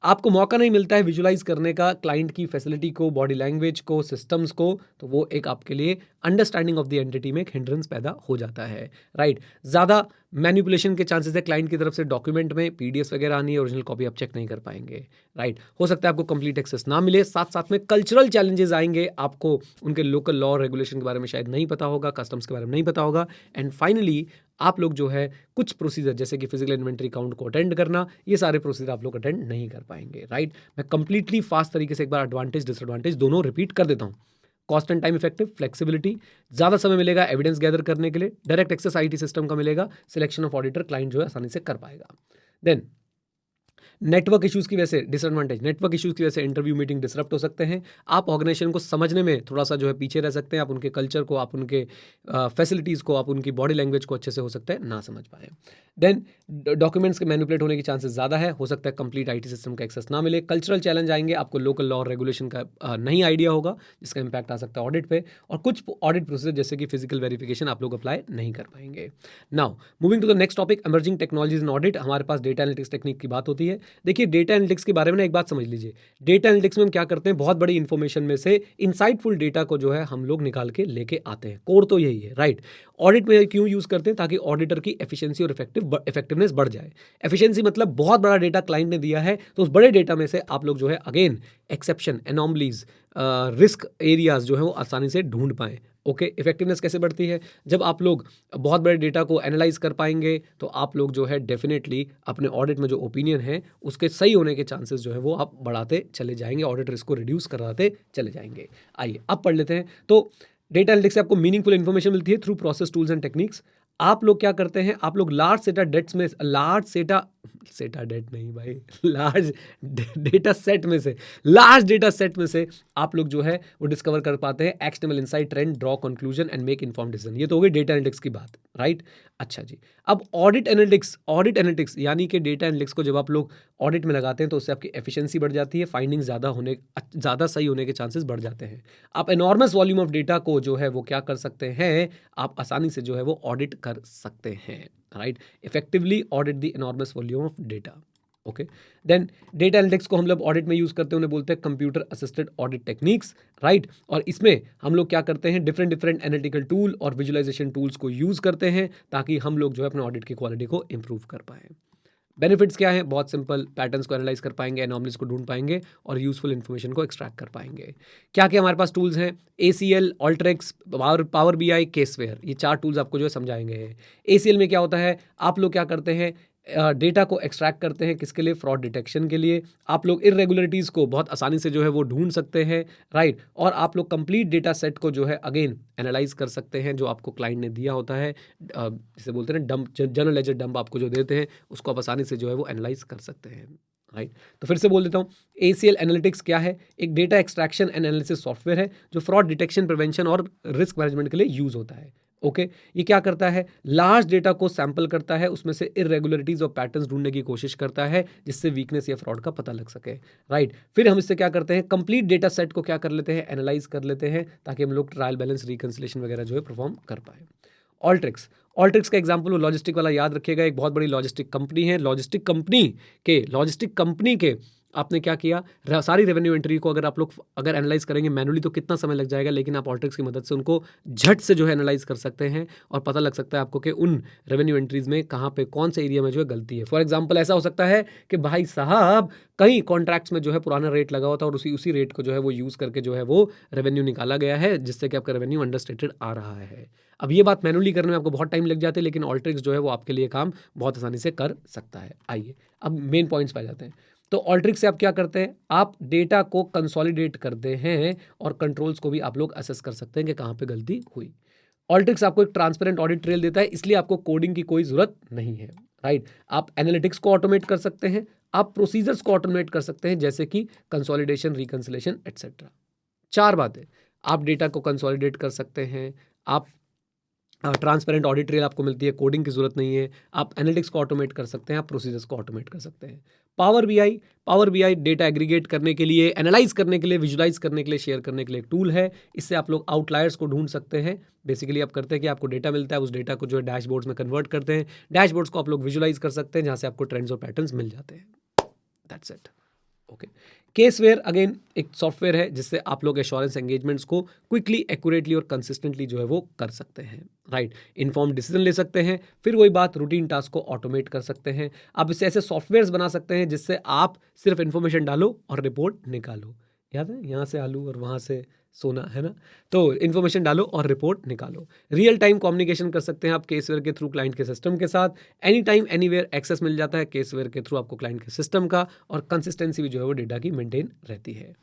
आपको मौका नहीं मिलता है विजुलाइज करने का क्लाइंट की फैसिलिटी को, बॉडी लैंग्वेज को, सिस्टम्स को, तो वो एक आपके लिए अंडरस्टैंडिंग ऑफ द एंटिटी में एक हिंड्रेंस पैदा हो जाता है। राइट, ज़्यादा मैनिपुलेशन के चांसेस है क्लाइंट की तरफ से, डॉक्यूमेंट में पीडीएफ वगैरह आनी है, ओरिजिनल कॉपी आप चेक नहीं कर पाएंगे। राइट, हो सकता है आपको कंप्लीट एक्सेस ना मिले, साथ साथ में कल्चरल चैलेंजेस आएंगे, आपको उनके लोकल लॉ रेगुलेशन के बारे में शायद नहीं पता होगा, कस्टम्स के बारे में नहीं पता होगा, एंड फाइनली आप लोग जो है कुछ प्रोसीजर जैसे कि फिजिकल इन्वेंट्री काउंट को अटेंड करना, ये सारे प्रोसीजर आप लोग अटेंड नहीं कर पाएंगे। राइट, मैं कंप्लीटली फास्ट तरीके से एक बार एडवांटेज डिसएडवांटेज दोनों रिपीट कर देता हूँ। Cost and time effective, flexibility, ज़्यादा समय मिलेगा एविडेंस गैदर करने के लिए, डायरेक्ट एक्सेस आईटी सिस्टम का मिलेगा, सिलेक्शन ऑफ ऑडिटर क्लाइंट जो है आसानी से कर पाएगा। देन नेटवर्क इश्यूज़ की वजह से डिसएडवांटेज, नेटवर्क इश्यूज़ की वजह से इंटरव्यू मीटिंग डिसरप्ट हो सकते हैं, आप ऑर्गेनाइजेशन को समझने में थोड़ा सा जो है पीछे रह सकते हैं, आप उनके कल्चर को, आप उनके फैसिलिटीज़ को, आप उनकी बॉडी लैंग्वेज को अच्छे से हो सकता है ना समझ पाए। देन डॉक्यूमेंट्स के मैनिपुलेट होने की चांसेस ज़्यादा है, हो सकता है कंप्लीट आईटी सिस्टम का एक्सेस ना मिले। कल्चरल चैलेंज आएंगे, आपको लोकल लॉ और रेगुलेशन का नहीं आइडिया होगा, जिसका इंपैक्ट आ सकता है ऑडिट पे, और कुछ ऑडिट प्रोसीजर जैसे कि फिजिकल वेरिफिकेशन आप लोग अप्लाई नहीं कर पाएंगे। Now moving to the next topic, emerging technologies in audit. हमारे पास डेटा एनालिटिक्स टेक्निक की बात होती है। देखिए, डेटा एनालिटिक्स के बारे में ना एक बात समझ लीजिए, डेटा एनालिटिक्स में हम क्या करते हैं, बहुत बड़ी इंफॉर्मेशन में से इंसाइटफुल डेटा को जो है हम लोग निकाल के लेके आते हैं। कोर तो यही है। राइट, ऑडिट में क्यों यूज करते हैं? ताकि ऑडिटर की एफिशिएंसी और इफेक्टिवनेस बढ़ जाए। एफिशिएंसी मतलब बहुत बड़ा डेटा क्लाइंट ने दिया है, तो उस बड़े डेटा में से आप लोग जो है again exception, anomalies, risk areas जो है वो आसानी से ढूंढ पाएं। ओके, इफेक्टिवनेस कैसे बढ़ती है? जब आप लोग बहुत बड़े डेटा को एनालाइज कर पाएंगे तो आप लोग जो है डेफिनेटली अपने ऑडिट में जो ओपिनियन है उसके सही होने के चांसेस जो है वो आप बढ़ाते चले जाएंगे, ऑडिट रिस्क को रिड्यूस कराते चले जाएंगे। आइए अब पढ़ लेते हैं। तो डेटा एनालिटिक्स से आपको मीनिंगफुल इन्फॉर्मेशन मिलती है through process tools and techniques. आप लोग क्या करते हैं, आप लोग लार्ज डेटा डेट्स में, लार्ज डेटा डेट नहीं भाई, लार्ज डेटा सेट में से, लार्ज डेटा सेट में से आप लोग जो है वो डिस्कवर कर पाते हैं actionable insight, trend, draw conclusion and make informed decision. ये तो हो गई डेटा एनालिटिक्स की बात, राइट। अच्छा जी, अब ऑडिट एनालिटिक्स यानी कि डेटा एनालिटिक्स को जब आप लोग ऑडिट में लगाते हैं तो उससे आपकी एफिशिएंसी बढ़ जाती है, फाइंडिंग ज़्यादा सही होने के चांसेस बढ़ जाते हैं। आप एनॉर्मस वॉल्यूम ऑफ डेटा को जो है वो क्या कर सकते हैं, आप आसानी से जो है वो ऑडिट कर सकते हैं, right. Effectively audit the enormous volume of data. Okay, then data analytics को हम लोग ऑडिट में यूज करते हैं, उन्हें बोलते हैं computer assisted audit techniques, right. और इसमें हम लोग क्या करते हैं, डिफरेंट एनालिटिकल टूल और विजुअलाइजेशन टूल्स को यूज करते हैं ताकि हम लोग जो है अपने ऑडिट की क्वालिटी को इंप्रूव कर पाए। बेनिफिट्स क्या है, बहुत सिंपल, पैटर्न्स को एनालाइज कर पाएंगे, एनॉमलीज को ढूंढ पाएंगे और यूजफुल इन्फॉर्मेशन को एक्सट्रैक्ट कर पाएंगे। क्या क्या हमारे पास टूल्स हैं, ACL, ऑल्ट्रेक्स, पावर BI, केसवेयर, ये 4 टूल्स आपको जो है समझाएंगे। ACL में क्या होता है, आप लोग क्या करते हैं, डेटा को एक्सट्रैक्ट करते हैं, किसके लिए, फ्रॉड डिटेक्शन के लिए। आप लोग इरेगुलरिटीज़ को बहुत आसानी से जो है वो ढूंढ सकते हैं, राइट। और आप लोग कंप्लीट डेटा सेट को जो है अगेन एनालाइज कर सकते हैं, जो आपको क्लाइंट ने दिया होता है, जिसे बोलते हैं डंप, जनरल लेजर डंप आपको जो देते हैं उसको आप आसानी से जो है वो एनालाइज कर सकते हैं, राइट। तो फिर से बोल देता हूँ, ACL एनालिटिक्स क्या है, एक data extraction and analysis software है जो फ्रॉड डिटेक्शन, प्रिवेंशन और रिस्क मैनेजमेंट के लिए यूज होता है। ओके, ये क्या करता है, लार्ज डेटा को सैंपल करता है, उसमें से इरेगुलरिटीज और पैटर्न्स ढूंढने की कोशिश करता है जिससे वीकनेस या फ्रॉड का पता लग सके, राइट। फिर हम इससे क्या करते हैं, कंप्लीट डेटा सेट को क्या कर लेते हैं, एनालाइज कर लेते हैं ताकि हम लोग ट्रायल बैलेंस, रिकंसिलेशन वगैरह जो है परफॉर्म कर पाए। ऑल्ट्रिक्स का एग्जांपल वो लॉजिस्टिक वाला याद रखिएगा, एक बहुत बड़ी लॉजिस्टिक कंपनी है। लॉजिस्टिक कंपनी के आपने क्या किया, सारी रेवेन्यू एंट्री को अगर एनालाइज करेंगे मैनुअली तो कितना समय लग जाएगा, लेकिन आप ऑल्ट्रिक्स की मदद से उनको झट से जो है एनालाइज कर सकते हैं और पता लग सकता है आपको कि उन रेवेन्यू एंट्रीज में कहाँ पे कौन से एरिया में जो है गलती है। फॉर एग्जांपल ऐसा हो सकता है कि भाई साहब कहीं कॉन्ट्रैक्ट्स में जो है पुराना रेट लगा होता है और उसी रेट को जो है वो यूज़ करके जो है वो रेवेन्यू निकाला गया है, जिससे कि आपका रेवेन्यू अंडरस्टेटेड आ रहा है। अब ये बात मैनुअली करने में आपको बहुत टाइम लग जाता है, लेकिन ऑल्ट्रिक्स जो है वो आपके लिए काम बहुत आसानी से कर सकता है। आइए अब मेन पॉइंट्स पे आ जाते हैं। तो ऑल्ट्रिक्स से आप क्या करते हैं, आप डेटा को कंसोलिडेट करते हैं और कंट्रोल्स को भी आप लोग असेस कर सकते हैं कि कहाँ पे गलती हुई। ऑल्ट्रिक्स आपको एक ट्रांसपेरेंट ऑडिट ट्रेल देता है, इसलिए आपको कोडिंग की कोई जरूरत नहीं है, राइट। आप एनालिटिक्स को ऑटोमेट कर सकते हैं, आप प्रोसीजर्स को ऑटोमेट कर सकते हैं, जैसे कि कंसोलिडेशन, रिकंसिलेशन एटसेट्रा। 4 बातें, आप डेटा को कंसोलिडेट कर सकते हैं, आप ट्रांसपेरेंट ऑडिट ट्रेल आपको मिलती है, कोडिंग की जरूरत नहीं है, आप एनालिटिक्स को ऑटोमेट कर सकते हैं, आप प्रोसीजर्स को ऑटोमेट कर सकते हैं। पावर बीआई डेटा एग्रीगेट करने के लिए, एनालाइज करने के लिए, विजुलाइज करने के लिए, शेयर करने के लिए एक टूल है। इससे आप लोग आउटलायर्स को ढूंढ सकते हैं। बेसिकली आप करते हैं कि आपको डेटा मिलता है, उस डेटा को जो है डैशबोर्ड्स में कन्वर्ट करते हैं, डैशबोर्ड्स को आप लोग विजुलाइज कर सकते हैं जहाँ से आपको ट्रेंड्स और पैटर्न्स मिल जाते हैं। That's it. ओके, केसवेयर अगेन एक सॉफ्टवेयर है जिससे आप लोग एश्योरेंस एंगेजमेंट्स को क्विकली, एक्यूरेटली और कंसिस्टेंटली जो है वो कर सकते हैं, राइट। इन्फॉर्म डिसीजन ले सकते हैं, फिर वही बात, रूटीन टास्क को ऑटोमेट कर सकते हैं। आप इससे ऐसे सॉफ्टवेयर्स बना सकते हैं जिससे आप सिर्फ इन्फॉर्मेशन डालो और रिपोर्ट निकालो। याद है, यहाँ से आलू और वहाँ से सोना, है ना। तो इन्फॉर्मेशन डालो और रिपोर्ट निकालो। रियल टाइम कम्युनिकेशन कर सकते हैं आप केसवेयर के थ्रू क्लाइंट के सिस्टम के साथ। एनी टाइम एनीवेयर एक्सेस मिल जाता है केसवेयर के थ्रू आपको क्लाइंट के सिस्टम का, और कंसिस्टेंसी भी जो है वो डेटा की मेंटेन रहती है।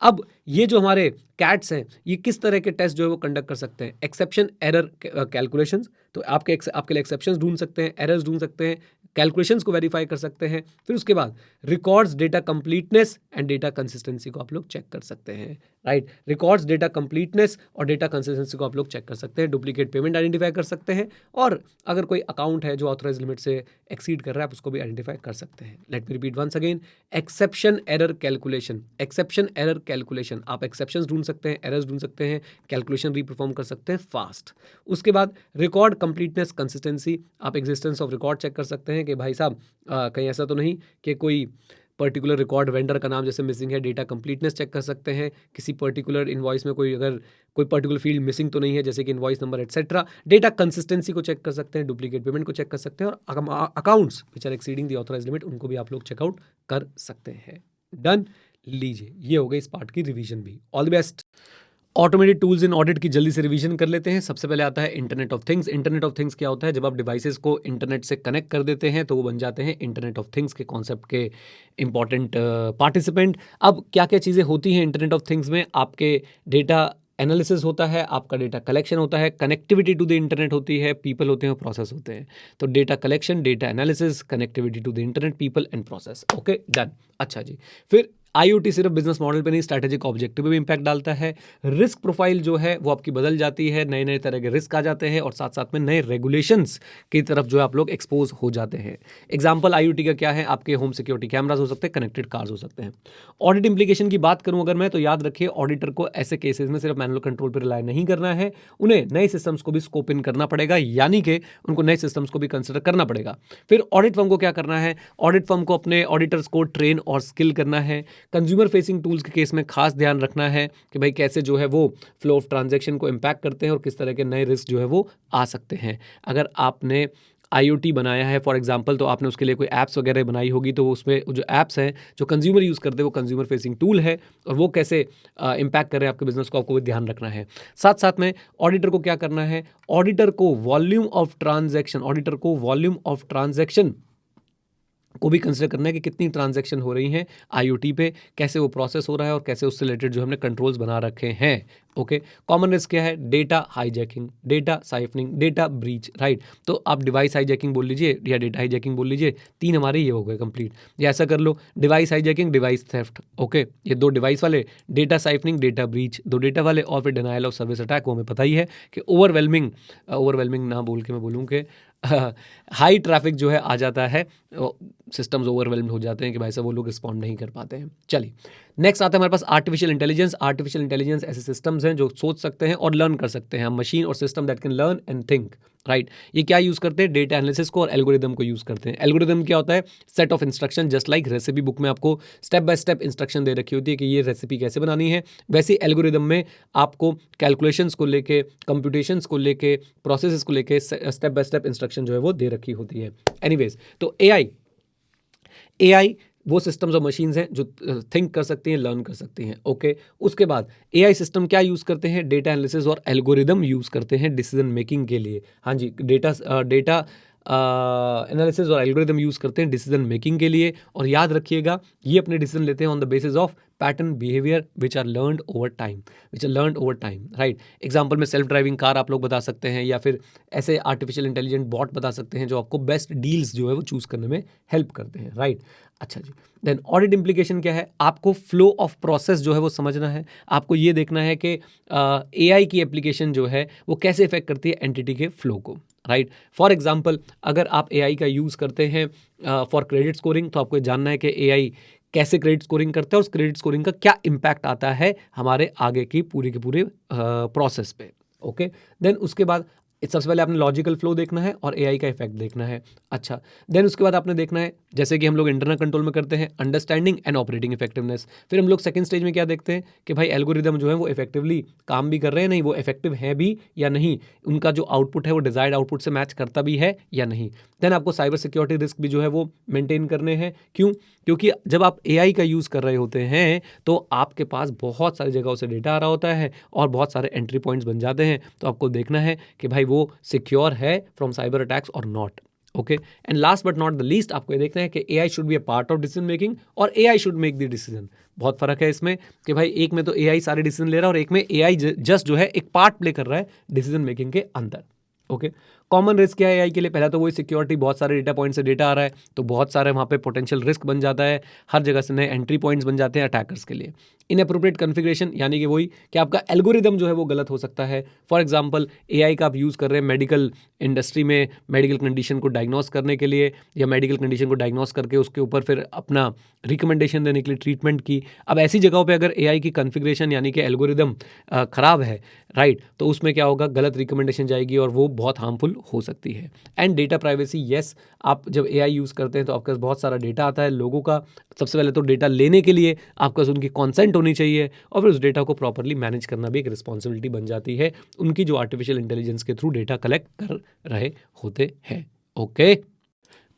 अब ये जो हमारे कैट्स हैं, ये किस तरह के टेस्ट जो है वो कंडक्ट कर सकते हैं, एक्सेप्शन एरर कैलकुलेशंस, तो आपके लिए एक्सेप्शंस ढूंढ सकते हैं, एरर्स ढूंढ सकते हैं, कैलकुलेशंस को वेरीफाई कर सकते हैं। फिर उसके बाद records, data completeness and data consistency को आप लोग चेक कर सकते हैं, राइट। रिकॉर्ड्स, डेटा कंप्लीटनेस और डेटा कंसिस्टेंसी को आप लोग चेक कर सकते हैं। डुप्लीकेट पेमेंट आइडेंटिफाई कर सकते हैं, और अगर कोई अकाउंट है जो ऑथराइज लिमिट से एक्सीड कर रहा है आप उसको भी आइडेंटिफाई कर सकते हैं। Let me repeat once again, exception error calculation, आप एक्सेप्शंस ढूंढ सकते हैं, एरर्स ढूंढ सकते हैं, कैलकुलेशन रीपरफॉर्म कर सकते हैं फास्ट। उसके बाद रिकॉर्ड कंप्लीटनेस, कंसिस्टेंसी, आप एग्जिस्टेंस ऑफ रिकॉर्ड चेक कर सकते हैं कि भाई साहब कहीं ऐसा तो नहीं कि कोई पर्टिकुलर रिकॉर्ड वेंडर का नाम जैसे मिसिंग है। डेटा कंप्लीटनेस चेक कर सकते हैं, किसी पर्टिकुलर इनवॉइस में कोई पर्टिकुलर फील्ड मिसिंग तो नहीं है, जैसे कि invoice number etcetera. Data consistency को चेक कर सकते हैं, डुप्लीकेट पेमेंट को चेक कर सकते हैं, और accounts which are exceeding the authorise limit उनको भी आप लोग चेकआउट कर सकते हैं। डन, लीजिए ये हो गई इस पार्ट की रिवीजन भी। All the best. Automated tools in audit की जल्दी से रिवीजन कर लेते हैं। सबसे पहले आता है internet of things. Internet of things क्या होता है, जब आप डिवाइसेस को इंटरनेट से कनेक्ट कर देते हैं तो वो बन जाते हैं इंटरनेट ऑफ थिंग्स के कॉन्सेप्ट के इंपॉर्टेंट पार्टिसिपेंट। अब क्या क्या चीज़ें होती हैं इंटरनेट ऑफ थिंग्स में, आपके डेटा एनालिसिस होता है, आपका डेटा कलेक्शन होता है, कनेक्टिविटी टू द इंटरनेट होती है, पीपल होते हैं और प्रोसेस होते हैं। तो data collection, data analysis, connectivity to the internet, people and process. Okay, done. अच्छा जी, फिर IoT सिर्फ बिजनेस मॉडल पे नहीं, स्ट्रैटेजिक ऑब्जेक्टिव पे भी इंपैक्ट डालता है। रिस्क प्रोफाइल जो है वो आपकी बदल जाती है, नए नए तरह के रिस्क आ जाते हैं और साथ साथ में नए रेगुलेशंस की तरफ जो है आप लोग एक्सपोज हो जाते हैं। एग्जाम्पल IoT का क्या है, आपके होम सिक्योरिटी कैमराज हो सकते हैं, कनेक्टेड कार्स हो सकते हैं। ऑडिट इंप्लीकेशन की बात करूं अगर मैं, तो याद रखिए ऑडिटर को ऐसे केसेस में सिर्फ मैनुअल कंट्रोल पर रिलाय नहीं करना है, उन्हें नए सिस्टम्स को भी स्कोप इन करना पड़ेगा, यानी कि उनको नए सिस्टम्स को भी कंसिडर करना पड़ेगा। फिर ऑडिट फर्म को क्या करना है, ऑडिट फर्म को अपने ऑडिटर्स को ट्रेन और स्किल करना है। कंज्यूमर फेसिंग टूल्स के केस में खास ध्यान रखना है कि भाई कैसे जो है वो फ्लो ऑफ ट्रांजैक्शन को इंपैक्ट करते हैं और किस तरह के नए रिस्क जो है वो आ सकते हैं। अगर आपने IoT बनाया है फॉर एग्जांपल, तो आपने उसके लिए कोई ऐप्स वगैरह बनाई होगी, तो उसमें जो ऐप्स हैं जो कंज्यूमर यूज़ करते हैं वो कंज्यूमर फेसिंग टूल है और वो कैसे इंपैक्ट कर रहे हैं आपके बिजनेस को, आपको भी ध्यान रखना है। साथ साथ में ऑडिटर को क्या करना है, ऑडिटर को वॉल्यूम ऑफ ट्रांजैक्शन को भी कंसिडर करना है कि कितनी ट्रांजैक्शन हो रही हैं IoT पे, कैसे वो प्रोसेस हो रहा है और कैसे उससे रिलेटेड जो हमने कंट्रोल्स बना रखे हैं। ओके, कॉमन रिस्क क्या है, data hijacking, data siphoning, data breach, right. तो आप डिवाइस हाईजैकिंग बोल लीजिए या डेटा हाईजैकिंग बोल लीजिए, 3 हमारे ये हो गए कंप्लीट। या ऐसा कर लो, device hijacking, device theft, okay, ये 2 डिवाइस वाले, data siphoning, data breach 2 data वाले, और फिर डिनायल ऑफ सर्विस अटैक, वो हमें पता ही है कि ओवरवेलमिंग ना बोल के मैं बोलूँ कि हाई ट्रैफिक जो है आ जाता है, सिस्टम्स ओवरवेल्म्ड हो जाते हैं कि भाई साहब वो लोग रिस्पॉन्ड नहीं कर पाते हैं। चलिए, नेक्स्ट आता है हमारे पास आर्टिफिशियल इंटेलिजेंस। आर्टिफिशियल इंटेलिजेंस ऐसे सिस्टम्स हैं जो सोच सकते हैं और लर्न कर सकते हैं। मशीन और system that can learn and think, right. ये क्या यूज़ करते हैं, डेटा एनालिसिस को और एल्गोरिदम को यूज़ करते हैं। एल्गोरिदम क्या होता है, set of instruction, just like recipe book में आपको स्टेप बाय स्टेप इंस्ट्रक्शन दे रखी होती है कि ये रेसिपी कैसे बनानी है, वैसे एल्गोरिदम में आपको कैलकुलेशंस को लेके, कंप्यूटेशंस को लेके, प्रोसेसेस को लेके स्टेप बाय स्टेप इंस्ट्रक्शन जो है वो दे रखी होती है। एनीवेज, तो AI वो सिस्टम्स और मशीन्स हैं जो थिंक कर सकती हैं, लर्न कर सकती हैं। ओके, उसके बाद AI सिस्टम क्या यूज़ करते हैं, डेटा एनालिसिस और एल्गोरिदम यूज़ करते हैं डिसीजन मेकिंग के लिए। हाँ जी, डेटा एनालिसिस और एल्गोरिदम यूज़ करते हैं डिसीजन मेकिंग के लिए। और याद रखिएगा, ये अपने डिसीजन लेते हैं on the basis of pattern behaviour which are learned over time, right. Example में सेल्फ ड्राइविंग कार आप लोग बता सकते हैं, या फिर ऐसे आर्टिफिशियल इंटेलिजेंट बॉट बता सकते हैं जो आपको बेस्ट डील्स जो है वो चूज़ करने में हेल्प करते हैं, राइट। अच्छा जी, देन ऑडिट इंप्लीकेशन क्या है, आपको फ्लो ऑफ प्रोसेस जो है वो समझना है। आपको ये देखना है कि AI की एप्लीकेशन जो है वो कैसे इफेक्ट करती है एंटिटी के फ्लो को, राइट। फॉर एग्जाम्पल, अगर आप AI का यूज़ करते हैं फॉर क्रेडिट स्कोरिंग, तो आपको जानना है कि AI कैसे क्रेडिट स्कोरिंग करता है और उस क्रेडिट स्कोरिंग का क्या इम्पैक्ट आता है हमारे आगे की पूरी के पूरे प्रोसेस पे। ओके, देन उसके बाद सबसे पहले आपने लॉजिकल फ्लो देखना है और AI का इफेक्ट देखना है। अच्छा, देन उसके बाद आपने देखना है, जैसे कि हम लोग इंटरनल कंट्रोल में करते हैं, अंडरस्टैंडिंग एंड ऑपरेटिंग इफेक्टिवनेस। फिर हम लोग सेकंड स्टेज में क्या देखते हैं कि भाई एल्गोरिदम जो है वो इफेक्टिवली काम भी कर रहे हैं, नहीं वो इफेक्टिव है भी या नहीं, उनका जो आउटपुट है वो डिजायर्ड आउटपुट से मैच करता भी है या नहीं। देन आपको साइबर सिक्योरिटी रिस्क भी जो है वो मेंटेन करने हैं। क्यों? क्योंकि जब आप AI का यूज़ कर रहे होते हैं तो आपके पास बहुत सारी जगहों से डेटा आ रहा होता है और बहुत सारे एंट्री पॉइंट्स बन जाते हैं, तो आपको देखना है कि भाई वो सिक्योर है फ्रॉम साइबर अटैक्स और not. Okay, and last but not the least, आपको ये देखना है कि AI should be a part of decision making और AI should make the decision. बहुत फर्क है इसमें कि भाई एक में तो AI सारे डिसीजन ले रहा है और एक में AI जस्ट जो है एक पार्ट प्ले कर रहा है डिसीजन मेकिंग के अंदर। ओके, कॉमन रिस्क क्या है AI के लिए, पहला तो वही सिक्योरिटी, बहुत सारे डेटा पॉइंट से डेटा आ रहा है तो बहुत सारे वहाँ पे पोटेंशियल रिस्क बन जाता है, हर जगह से नए एंट्री पॉइंट्स बन जाते हैं अटैकर्स के लिए। इनएप्रोप्रिएट कॉन्फ़िगरेशन, यानी कि वही कि आपका एल्गोरिदम जो है वो गलत हो सकता है। फॉर एग्जांपल, AI का आप यूज़ कर रहे हैं मेडिकल इंडस्ट्री में मेडिकल कंडीशन को डायग्नोस करने के लिए, या मेडिकल कंडीशन को डायग्नोस करके उसके ऊपर फिर अपना रिकमेंडेशन देने के लिए ट्रीटमेंट की। अब ऐसी जगहों पे अगर AI की कॉन्फ़िगरेशन यानी कि एल्गोरिदम ख़राब है, राइट, तो उसमें क्या होगा, गलत रिकमेंडेशन जाएगी और वो बहुत हार्मफुल हो सकती है। एंड डेटा प्राइवेसी, येस, आप जब AI यूज़ करते हैं तो आपके पास बहुत सारा डेटा आता है लोगों का। सबसे पहले तो डेटा लेने के लिए आपके पास उनकी कॉन्सेंट होनी चाहिए और फिर उस डेटा को प्रॉपरली मैनेज करना भी एक रिस्पॉन्सिबिलिटी बन जाती है उनकी, जो आर्टिफिशियल इंटेलिजेंस के थ्रू डेटा कलेक्ट कर रहे होते हैं। ओके,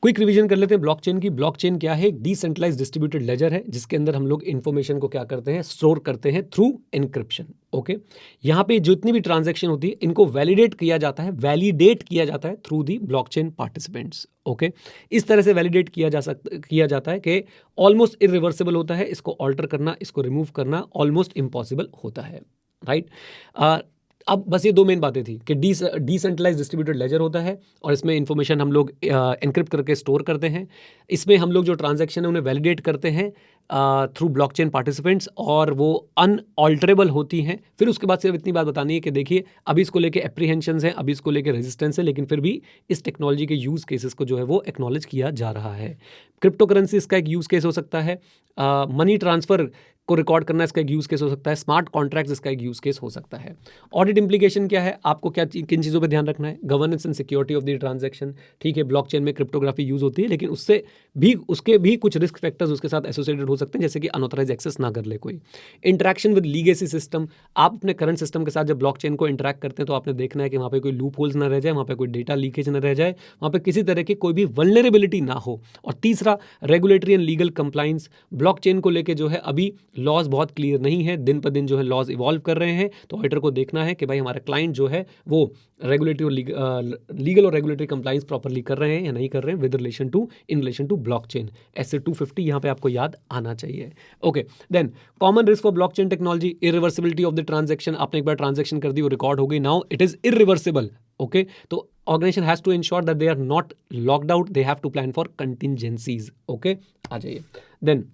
क्विक रिवीजन कर लेते हैं ब्लॉकचेन की। ब्लॉकचेन क्या है, एक डिसेंट्रलाइज्ड डिस्ट्रीब्यूटेड लेजर है जिसके अंदर हम लोग इन्फॉर्मेशन को क्या करते हैं, स्टोर करते हैं थ्रू एनक्रिप्शन। ओके, यहाँ पे जितनी भी ट्रांजैक्शन होती है इनको वैलिडेट किया जाता है through the blockchain participants. Okay, इस तरह से वैलिडेट किया जाता है कि ऑलमोस्ट इरिवर्सिबल होता है, इसको ऑल्टर करना, इसको रिमूव करना ऑलमोस्ट इम्पॉसिबल होता है। राइट। अब बस ये दो मेन बातें थी कि डिसेंट्रलाइज डिस्ट्रीब्यूटेड लेजर होता है और इसमें इंफॉर्मेशन हम लोग एनक्रिप्ट करके स्टोर करते हैं। इसमें हम लोग जो ट्रांजैक्शन है उन्हें वैलिडेट करते हैं थ्रू ब्लॉकचेन पार्टिसिपेंट्स और वो अनऑल्टरेबल होती हैं। फिर उसके बाद सिर्फ इतनी बात बतानी है कि देखिए अभी इसको लेके एप्रीहेंशंस हैं, अभी इसको लेके रेजिस्टेंस है, लेकिन फिर भी इस टेक्नोलॉजी के यूज़ केसेस को जो है वो एक्नॉलेज किया जा रहा है। क्रिप्टो करेंसी इसका एक यूज़ केस हो सकता है, मनी ट्रांसफ़र को रिकॉर्ड करना इसका एक यूज़ केस हो सकता है, स्मार्ट कॉन्ट्रैक्ट्स इसका एक यूज़ केस हो सकता है। ऑडिट इंप्लीकेशन क्या है, आपको किन चीज़ों पे ध्यान रखना है? Governance and security of the transaction. ठीक है, ब्लॉकचेन में क्रिप्टोग्राफी यूज़ होती है, लेकिन उसके भी कुछ रिस्क फैक्टर्स उसके साथ एसोसिएटेड हो सकते हैं, जैसे कि अनऑथराइज एक्सेस ना कर ले कोई। इंटरेक्शन विद लीगेसी सिस्टम, आप अपने करंट सिस्टम के साथ जब ब्लॉकचेन को इंटरेक्ट करते हैं तो आपने देखना है कि वहाँ पे कोई लूप होल्स ना रह जाए, वहाँ पे कोई डेटा लीकेज ना रह जाए, वहाँ पे किसी तरह की कोई भी वल्नरेबिलिटी ना हो। और तीसरा, regulatory and legal compliance. Blockchain को लेके जो है अभी लॉज बहुत क्लियर नहीं है, दिन पर दिन जो है लॉज इवॉल्व कर रहे हैं, तो ऑडिटर को देखना है कि भाई हमारा क्लाइंट जो है वो रेगुलेटरी और लीगल और रेगुलेटरी कंप्लाइंस प्रॉपर्ली कर रहे हैं या नहीं कर रहे हैं विद रिलेशन टू ब्लॉकचेन। ऐसे 250 यहाँ पे आपको याद आना चाहिए। Okay, then common risk for blockchain technology, irreversibility of the transaction. आपने एक बार ट्रांजैक्शन कर दी, वो रिकॉर्ड हो गई, now it is irreversible. Okay, तो organisation has to ensure that they are not locked out, they have to plan for contingencies. Okay, आ जाइए। Then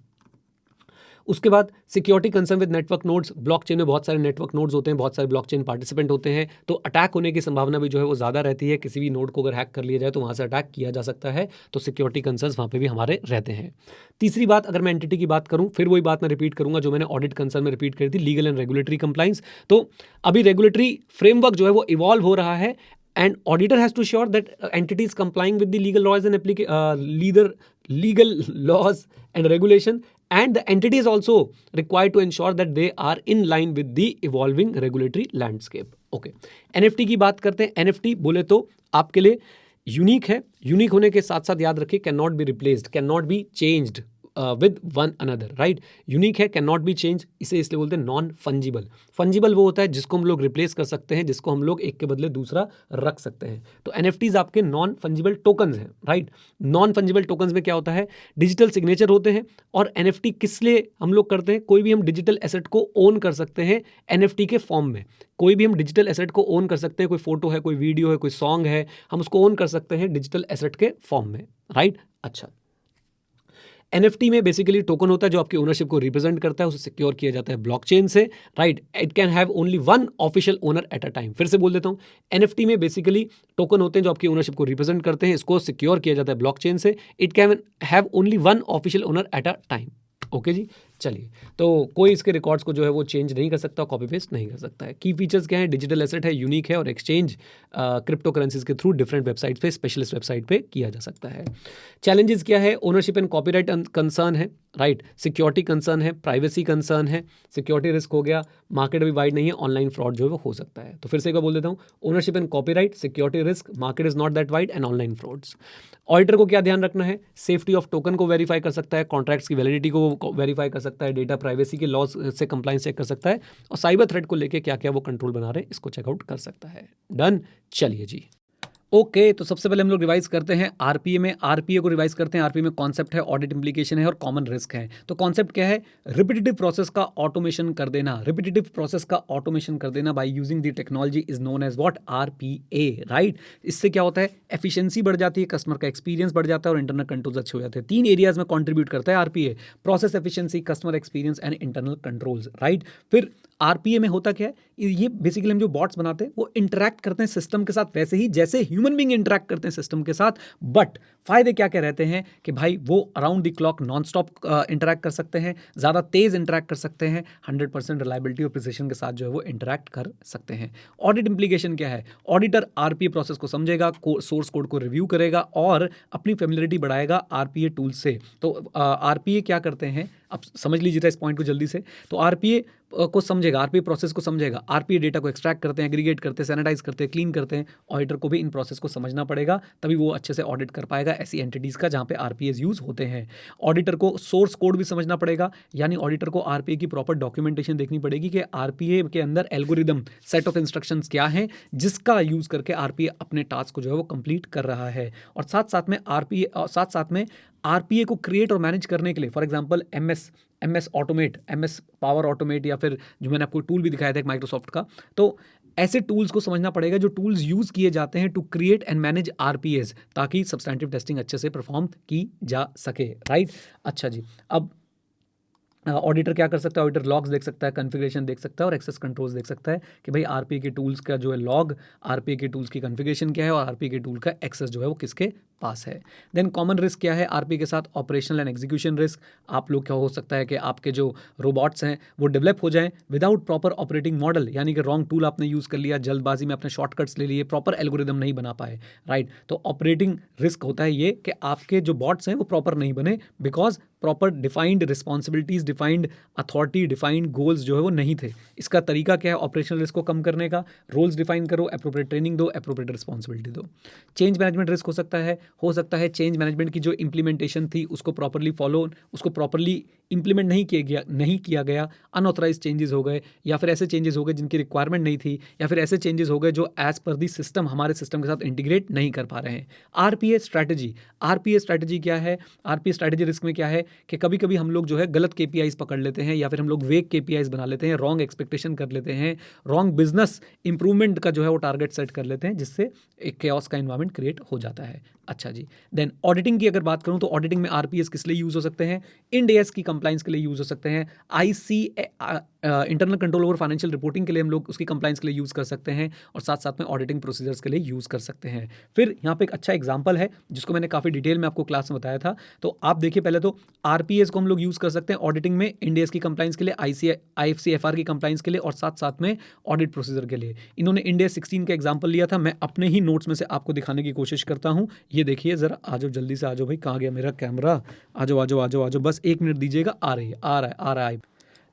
उसके बाद security concern with network nodes. Blockchain में बहुत सारे नेटवर्क नोड्स होते हैं, बहुत सारे ब्लॉकचेन पार्टिसिपेंट होते हैं, तो अटैक होने की संभावना भी जो है वो ज़्यादा रहती है। किसी भी नोड को अगर हैक कर लिया जाए तो वहाँ से अटैक किया जा सकता है, तो सिक्योरिटी कंसर्न्स वहाँ पे भी हमारे रहते हैं। तीसरी बात, अगर मैं एंटिटी की बात करूँ, फिर वही बात मैं रिपीट करूँगा जो मैंने ऑडिट कंसर्न में रिपीट करी थी, लीगल एंड रेगुलेटरी कंप्लाइंस। तो अभी रेगुलेटरी फ्रेमवर्क जो है वो इवॉल्व हो रहा है, and auditor has to ensure that entity is complying with the legal laws and legal laws and regulation, and the entity is also required to ensure that they are in line with the evolving regulatory landscape. Okay, NFT की बात करते हैं। NFT बोले तो आपके लिए unique है, unique होने के साथ साथ याद रखिए can not be replaced, can not be changed with one another, right. Unique है, कैन नॉट बी चेंज, इसे इसलिए बोलते हैं नॉन फंजिबल। फंजिबल वो होता है जिसको हम लोग रिप्लेस कर सकते हैं, जिसको हम लोग एक के बदले दूसरा रख सकते हैं। तो एनएफटीज आपके नॉन फंजिबल टोकन्स हैं, राइट। नॉन फंजिबल टोकन्स में क्या होता है, डिजिटल सिग्नेचर होते हैं। और एनएफटी किस लिए हम लोग करते हैं, कोई भी हम डिजिटल एसेट को ओन कर सकते हैं एनएफटी के फॉर्म में। कोई भी हम डिजिटल एसेट को ओन कर सकते हैं, कोई फोटो है, कोई वीडियो है, कोई सॉन्ग है, हम उसको ओन कर सकते हैं डिजिटल एसेट के फॉर्म में, राइट। अच्छा, एनएफटी में बेसिकली टोकन होता है जो आपकी ओनरशिप को रिप्रेजेंट करता है, उसे सिक्योर किया जाता है ब्लॉकचेन से, right. It can have only one official owner at a time. फिर से बोल देता हूँ, एनएफटी में बेसिकली टोकन होते हैं जो आपकी ओनरशिप को रिप्रेजेंट करते हैं, इसको सिक्योर किया जाता है ब्लॉकचेन से। It can have only one official owner at a time. Okay जी, चलिए, तो कोई इसके रिकॉर्ड्स को जो है वो चेंज नहीं कर सकता, कॉपी पेस्ट नहीं कर सकता है। की फीचर्स क्या है, डिजिटल एसेट है, यूनिक है और एक्सचेंज क्रिप्टो करेंसीज के थ्रू डिफरेंट वेबसाइट पे, स्पेशलिस्ट वेबसाइट पे किया जा सकता है। चैलेंजेस क्या है, ओनरशिप एंड कॉपीराइट कंसर्न है, राइट। सिक्योरिटी कंसर्न है, प्राइवेसी कंसर्न है, सिक्योरिटी रिस्क हो गया, मार्केट अभी वाइड नहीं है, ऑनलाइन फ्रॉड जो है वो हो सकता है। तो फिर से एक बार बोल देता हूँ, ownership and copyright, security risk, market is not that wide and online frauds. Auditor को क्या ध्यान रखना है, सेफ्टी ऑफ टोकन को वेरीफाई कर सकता है, कॉन्ट्रैक्ट्स की वैलिडिटी को वेरीफाई कर सकता है, डेटा प्राइवेसी के लॉज से कंप्लाइंस चेक कर सकता है, और साइबर थ्रेट को लेके क्या क्या वो कंट्रोल बना रहे हैं इसको चेकआउट कर सकता है। डन, चलिए जी। ओके, तो सबसे पहले हम लोग रिवाइज करते हैं आरपीए में। आरपीए को रिवाइज करते हैं। आरपीए में कॉन्सेप्ट है, ऑडिट इंप्लीकेशन है और कॉमन रिस्क है। तो कॉन्सेप्ट क्या है, रिपीटेटिव प्रोसेस का ऑटोमेशन कर देना। रिपीटेटिव प्रोसेस का ऑटोमेशन कर देना by using the technology is known as what, RPA, right. इससे क्या होता है, एफिशिएंसी बढ़ जाती है, कस्टमर का एक्सपीरियंस बढ़ जाता है और इंटरनल कंट्रोल्स अच्छे हो जाते हैं। 3 एरियाज में कॉन्ट्रीब्यूट करता है RPA, process efficiency, customer experience and internal controls, right. फिर आरपीए में होता क्या है, ये बेसिकली हम जो बॉट्स बनाते हैं वो इंटरैक्ट करते हैं सिस्टम के साथ वैसे ही जैसे ह्यूमन बीइंग इंटरैक्ट करते हैं सिस्टम के साथ। बट फायदे क्या क्या रहते हैं कि भाई वो around the clock non stop interact कर सकते हैं, ज़्यादा तेज़ इंटरैक्ट कर सकते हैं, 100% रिलायबिलिटी और प्रिसिशन के साथ जो है वो इंटरैक्ट कर सकते हैं। ऑडिट इंप्लीकेशन क्या है, ऑडिटर आरपीए प्रोसेस को समझेगा, सोर्स कोड को रिव्यू करेगा और अपनी फेमिलियरिटी बढ़ाएगा आरपीए टूल से। तो आरपीए क्या करते हैं, अब समझ लीजिएगा इस पॉइंट को जल्दी से। तो आरपीए को समझेगा, आरपीए प्रोसेस को समझेगा, आरपीए डेटा को एक्सट्रैक्ट करते हैं, एग्रीगेट करते हैं, सैनिटाइज करते हैं, क्लीन करते हैं। ऑडिटर को भी इन प्रोसेस को समझना पड़ेगा, तभी वो अच्छे से ऑडिट कर पाएगा ऐसी एंटिटीज़ का जहाँ पे आरपीएस यूज़ होते हैं। ऑडिटर को सोर्स कोड भी समझना पड़ेगा, यानी ऑडिटर को आरपीए की प्रॉपर डॉक्यूमेंटेशन देखनी पड़ेगी कि आरपीए के अंदर एल्गोरिदम सेट ऑफ इंस्ट्रक्शंस क्या हैं जिसका यूज़ करके आरपीए अपने टास्क को जो है वो कंप्लीट कर रहा है। और साथ साथ में आरपीए को क्रिएट और मैनेज करने के लिए, for example MS MS automate, MS power automate, या फिर जो मैंने आपको टूल भी दिखाया था एक माइक्रोसॉफ्ट का, तो ऐसे टूल्स को समझना पड़ेगा जो टूल्स यूज़ किए जाते हैं to create and manage RPAs, ताकि सब्सटैंटिव टेस्टिंग अच्छे से परफॉर्म की जा सके, राइट। अच्छा जी, अब ऑडिटर क्या कर सकता है? ऑडिटर लॉग्स देख सकता है, कॉन्फ़िगरेशन देख सकता है और एक्सेस कंट्रोल्स देख सकता है कि भाई आरपीए के टूल्स का जो है लॉग, आरपीए के टूल्स की कॉन्फ़िगरेशन क्या है और आरपीए के टूल का एक्सेस जो है वो किसके पास है। देन कॉमन रिस्क क्या है आरपीए के साथ? Operational and execution risk. आप लोग क्या हो सकता है कि आपके जो रोबोट्स हैं वो डेवलप हो जाएं विदाउट प्रॉपर ऑपरेटिंग मॉडल, यानी कि रॉन्ग टूल आपने यूज़ कर लिया, जल्दबाजी में अपने शॉर्टकट्स ले लिए, प्रॉपर एल्गोरिदम नहीं बना पाए, राइट। तो ऑपरेटिंग रिस्क होता है ये कि आपके जो बॉट्स हैं वो प्रॉपर नहीं बने, because proper defined responsibilities, defined authority, defined goals जो है वो नहीं थे। इसका तरीका क्या है ऑपरेशनल रिस्क को कम करने का? रोल्स डिफाइन करो, एप्रोप्रिएट ट्रेनिंग दो, एप्रोप्रिएट रिस्पॉन्सिबिलिटी दो। चेंज मैनेजमेंट रिस्क हो सकता है चेंज मैनेजमेंट की जो इंप्लीमेंटेशन थी उसको प्रॉपरली इंप्लीमेंट नहीं किया गया, अनऑथराइज चेंजेस हो गए, या फिर ऐसे चेंजेस हो गए जिनकी रिक्वायरमेंट नहीं थी, या फिर ऐसे चेंजेस हो गए जो एज पर दी सिस्टम हमारे सिस्टम के साथ इंटीग्रेट नहीं कर पा रहे हैं। आरपीए स्ट्रैटेजी क्या है? आरपीए स्ट्रैटेजी रिस्क में क्या है कि कभी कभी हम लोग जो है गलत केपीआईज पकड़ लेते हैं, या फिर हम लोग वेग केपीआईज बना लेते हैं, रॉन्ग एक्सपेक्टेशन कर लेते हैं, रॉन्ग बिजनेस इंप्रूवमेंट का जो है वो टारगेट सेट कर लेते हैं, जिससे एक केओस का एनवायरनमेंट क्रिएट हो जाता है। अच्छा जी, देन ऑडिटिंग की अगर बात करूं तो ऑडिटिंग में आरपीएस किस लिए यूज हो सकते हैं? इंड एएस की कंप्लाइंस के लिए यूज हो सकते हैं, IC internal control over financial reporting के लिए हम लोग उसकी कंप्लाइंस के लिए यूज कर सकते हैं, और साथ साथ में ऑडिटिंग प्रोसीजर्स के लिए यूज कर सकते हैं। फिर यहाँ पे एक अच्छा एग्जांपल है जिसको मैंने काफी डिटेल में आपको क्लास में बताया था, तो आप देखिए पहले तो आरपीएस को हम लोग यूज कर सकते हैं ऑडिटिंग में, इंड एएस की कंप्लाइंस के लिए, आईएफसीएफआर की कंप्लाइंस के लिए, और साथ साथ में ऑडिट प्रोसीजर के लिए। इन्होंने इंड एएस 16 का एग्जाम्पल लिया था, मैं अपने ही नोट्स में से आपको दिखाने की कोशिश करता हूँ। ये देखिए जरा, आ जाओ जल्दी से, आ जाओ भाई, कहाँ गया मेरा कैमरा? आ जाओ, बस 1 मिनट दीजिएगा, आ रहा है।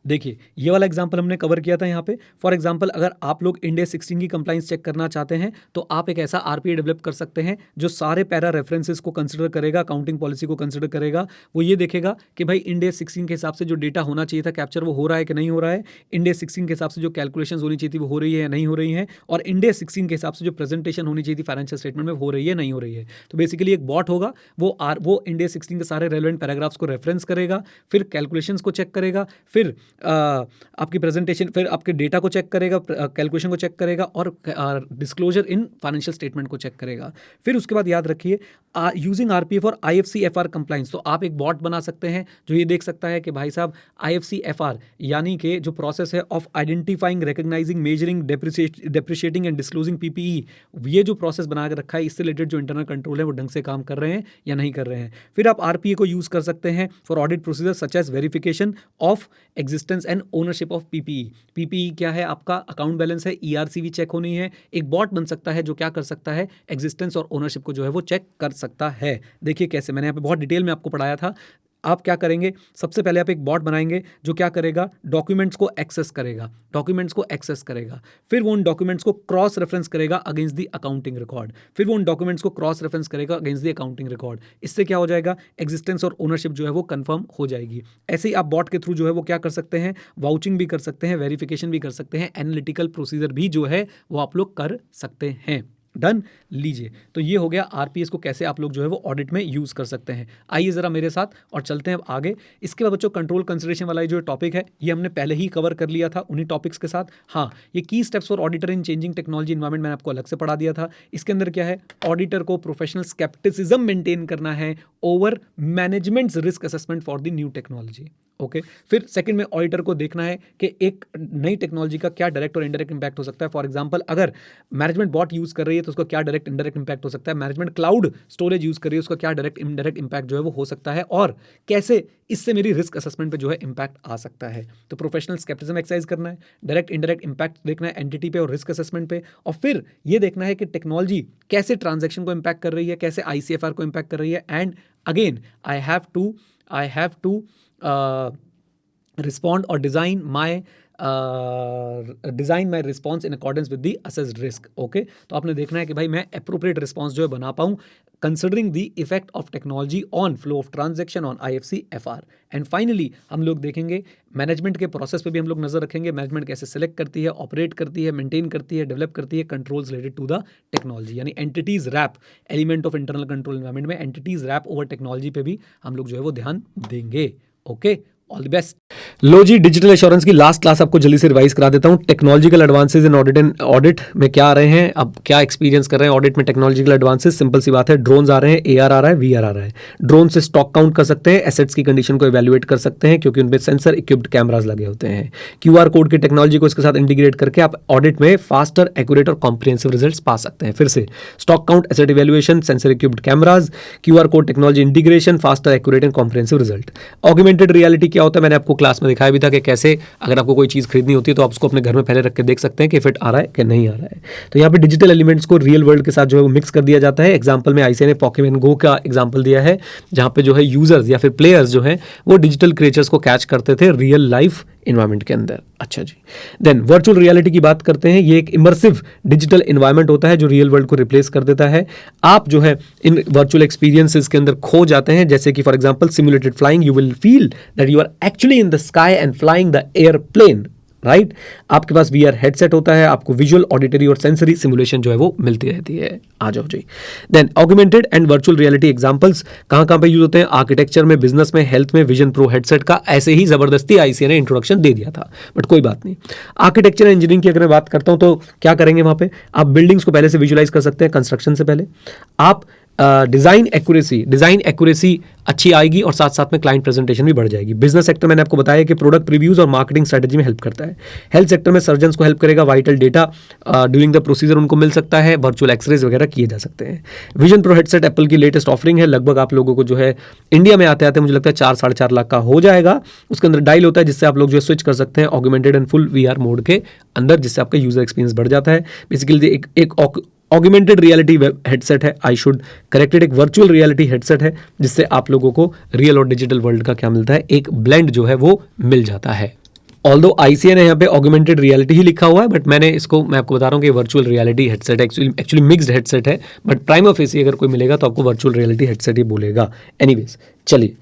देखिए ये वाला एग्जांपल हमने कवर किया था यहाँ पे। फॉर एग्जांपल अगर आप लोग इंड एएस 16 की कंप्लाइंस चेक करना चाहते हैं तो आप एक ऐसा आरपीए डेवलप कर सकते हैं जो सारे पैरा रेफरेंसेस को कंसिडर करेगा, अकाउंटिंग पॉलिसी को कंसिडर करेगा। वो ये देखेगा कि भाई इंड एएस 16 के हिसाब से जो डेटा होना चाहिए था कैप्चर, वो हो रहा है कि नहीं हो रहा है, इंड एएस 16 के हिसाब से जो कैलकुलेशन होनी चाहिए थी वो हो रही है या नहीं हो रही है, और इंड एएस 16 के हिसाब से जो प्रेजेंटेशन होनी चाहिए थी फाइनेंशियल स्टेटमेंट में हो रही है नहीं हो रही है। तो बेसिकली एक बॉट होगा, वो इंड एएस 16 के सारे रेलेवेंट पैराग्राफ्स को रेफरेंस करेगा, फिर कैलकुलेशंस को चेक करेगा, फिर आपकी प्रेजेंटेशन, फिर आपके डेटा को चेक करेगा, कैलकुलेशन को चेक करेगा, और डिस्क्लोजर इन फाइनेंशियल स्टेटमेंट को चेक करेगा। फिर उसके बाद याद रखिए यूजिंग आरपीए फॉर आईएफसीएफआर कंप्लाइंस, तो आप एक बॉट बना सकते हैं जो ये देख सकता है कि भाई साहब आईएफसीएफआर यानी कि जो प्रोसेस है of identifying, recognising, measuring, depreciating and disclosing PPE, ये जो प्रोसेस बना के रखा है इससे रिलेटेड जो इंटरनल कंट्रोल है वो ढंग से काम कर रहे हैं या नहीं कर रहे हैं। फिर आप आरपीए को यूज कर सकते हैं for audit procedure such as verification of existence and ownership of PPE. PPE क्या है? आपका अकाउंट बैलेंस है, ईआरसीवी चेक होनी है। एक बॉट बन सकता है जो क्या कर सकता है, एग्जिस्टेंस और ओनरशिप को जो है वो चेक कर सकता है। देखिए कैसे, मैंने यहाँ पे बहुत डिटेल में आपको पढ़ाया था। आप क्या करेंगे, सबसे पहले आप एक बॉट बनाएंगे जो क्या करेगा, डॉक्यूमेंट्स को एक्सेस करेगा, फिर वो उन डॉक्यूमेंट्स को क्रॉस रेफरेंस करेगा अगेंस्ट द अकाउंटिंग रिकॉर्ड, फिर वो उन डॉक्यूमेंट्स को क्रॉस रेफरेंस करेगा अगेंस्ट द अकाउंटिंग रिकॉर्ड। इससे क्या हो जाएगा, एग्जिस्टेंस और ओनरशिप जो है वो कंफर्म हो जाएगी। ऐसे ही आप बॉट के थ्रू जो है वो क्या कर सकते हैं, वाउचिंग भी कर सकते हैं, वेरिफिकेशन भी कर सकते हैं, एनालिटिकल प्रोसीजर भी जो है वो आप लोग कर सकते हैं। डन, लीजिए, तो ये हो गया आरपीएस को कैसे आप लोग जो है वो ऑडिट में यूज़ कर सकते हैं। आइए ज़रा मेरे साथ और चलते हैं अब आगे। इसके बाद बच्चों कंट्रोल कंसिडरेशन वाला जो टॉपिक है ये हमने पहले ही कवर कर लिया था उन्हीं टॉपिक्स के साथ। हाँ, ये की steps for auditor in changing technology environment मैंने आपको अलग से पढ़ा दिया था। इसके अंदर क्या है, ऑडिटर को प्रोफेशनल स्केप्टिसिज्म मेंटेन करना है over managements risk assessment for the new technology. Okay, फिर सेकंड में ऑडिटर को देखना है कि एक नई टेक्नोलॉजी का क्या डायरेक्ट और इनडायरेक्ट इंपैक्ट हो सकता है। फॉर एग्जांपल अगर मैनेजमेंट बॉट यूज कर रही है तो उसका क्या डायरेक्ट इनडायरेक्ट इंपैक्ट हो सकता है, मैनेजमेंट क्लाउड स्टोरेज यूज कर रही है उसका क्या डायरेक्ट इनडायरेक्ट इंपैक्ट जो है वो हो सकता है, और कैसे इससे मेरी रिस्क असेसमेंट पे जो है इंपैक्ट आ सकता है। तो प्रोफेशनल स्केप्टिसिज्म एक्सरसाइज करना है, डायरेक्ट इनडायरेक्ट इंपैक्ट देखना है एंटिटी पे और रिस्क असेसमेंट पे, और फिर ये देखना है कि टेक्नोलॉजी कैसे ट्रांजैक्शन को इंपैक्ट कर रही है, कैसे आईसीएफआर को इंपैक्ट कर रही है, and again I have to respond or design my response in accordance with the assessed risk. Okay, तो आपने देखना है कि भाई मैं appropriate response जो है बना पाऊँ considering the effect of technology on flow of transaction on IFC-FR. And finally हम लोग देखेंगे मैनेजमेंट के प्रोसेस पे भी हम लोग नजर रखेंगे, मैनेजमेंट कैसे सेलेक्ट करती है, ऑपरेट करती है, मेंटेन करती है, डेवलप करती है controls related to the technology, यानी entities wrap, element of internal control environment में एंटिटीज रैप ओवर टेक्नोलॉजी पे भी हम लोग जो है वो ध्यान देंगे। Okay, all the best. लो जी, डिजिटल एश्योरेंस की लास्ट क्लास आपको जल्दी से रिवाइज करा देता हूं। टेक्नोलॉजिकल एडवांसेस इन ऑडिट में क्या आ रहे हैं, अब क्या एक्सपीरियंस कर रहे हैं ऑडिट में टेक्नोलॉजिकल एडवांसेस। सिंपल सी बात है, ड्रोन्स आ रहे हैं, एआर आ रहा है, वीआर आ रहा है। ड्रोन से स्टॉक काउंट कर सकते हैं, एसेट्स की कंडीशन को इवैल्यूएट कर सकते हैं क्योंकि उनपे सेंसर इक्विप्ड कैमराज लगे होते हैं। क्यूआर कोड की टेक्नोलॉजी को इसके साथ इंटीग्रेट करके आप ऑडिट में फास्टर, एक्यूरेट और कॉम्प्रिहेंसिव रिजल्ट्स पा सकते हैं। फिर से stock count, asset evaluation, sensor equipped cameras, QR code technology integration, faster, accurate and comprehensive result. Augmented reality क्या होता है, मैंने आपको क्लास में दिखाया भी था कि कैसे अगर आपको कोई चीज़ खरीदनी होती है तो आप उसको अपने घर में पहले रख के देख सकते हैं कि फिट आ रहा है कि नहीं आ रहा है। तो यहाँ पे डिजिटल एलिमेंट्स को रियल वर्ल्ड के साथ जो है वो मिक्स कर दिया जाता है। एग्जांपल में आईसीए ने पॉकेमॉन गो का एग्जांपल दिया है, जहाँ पे जो है यूजर्स या फिर प्लेयर्स जो है वो डिजिटल क्रिएचर्स को कैच करते थे रियल लाइफ इन्वायरमेंट के अंदर। अच्छा जी, देन वर्चुअल रियलिटी की बात करते हैं। ये एक इमर्सिव डिजिटल इन्वायरमेंट होता है जो रियल वर्ल्ड को रिप्लेस कर देता है। आप जो है इन वर्चुअल एक्सपीरियंसेस के अंदर खो जाते हैं, जैसे कि for example simulated flying, you will feel that you are actually in the sky and flying the airplane, right. आपके पास वीआर हेडसेट होता है, आपको विजुअल, ऑडिटरी और सेंसरी सिमुलेशन जो है वो मिलती रहती है। आ जाओ जी। Then augmented and virtual reality examples कहां कहां पे यूज होते हैं, आर्किटेक्चर में, बिजनेस में, हेल्थ में। विजन प्रो हेडसेट का ऐसे ही जबरदस्ती आईसीए ने इंट्रोडक्शन दे दिया था, बट कोई बात नहीं। आर्किटेक्चर एंड इंजीनियरिंग की अगर मैं बात करता हूं तो क्या करेंगे वहां पे, आप बिल्डिंग्स को पहले से विजुअलाइज कर सकते हैं कंस्ट्रक्शन से पहले। आप डिजाइन एक्यूरेसी अच्छी आएगी और साथ साथ में क्लाइंट प्रेजेंटेशन भी बढ़ जाएगी। बिजनेस सेक्टर मैंने आपको बताया कि प्रोडक्ट रिव्यूज और मार्केटिंग स्ट्रेटजी में हेल्प करता है। हेल्थ सेक्टर में सर्जन्स को हेल्प करेगा, vital data during the procedure उनको मिल सकता है, वर्चुअल एक्सरेज वगैरह किए जा सकते हैं। विजन प्रो हेडसेट एप्पल की लेटेस्ट ऑफरिंग है, लगभग आप लोगों को जो है इंडिया में आते आते मुझे लगता है 4-4.5 लाख का हो जाएगा। उसके अंदर डायल होता है जिससे आप लोग जो है स्विच कर सकते हैं augmented and full VR mode के अंदर, जिससे आपका यूजर एक्सपीरियंस बढ़ जाता है। बेसिकली एक ऑगमेंटेड रियलिटी हेडसेट है, आई शुड करेक्टेड, एक वर्चुअल रियलिटी हेडसेट है जिससे आप लोगों को रियल और डिजिटल वर्ल्ड का क्या मिलता है, एक ब्लेंड जो है वो मिल जाता है। ऑल्दो आईसीए ने यहाँ पे ऑगमेंटेड रियलिटी ही लिखा हुआ है, बट मैं आपको बता रहा हूँ कि वर्चुअल रियलिटी हेडसेट है, एक्चुअली मिक्स्ड हेडसेट है, बट प्राइम फेसी अगर कोई मिलेगा तो आपको वर्चुअल रियलिटी हेडसेट ही बोलेगा। एनीवेज चलिए,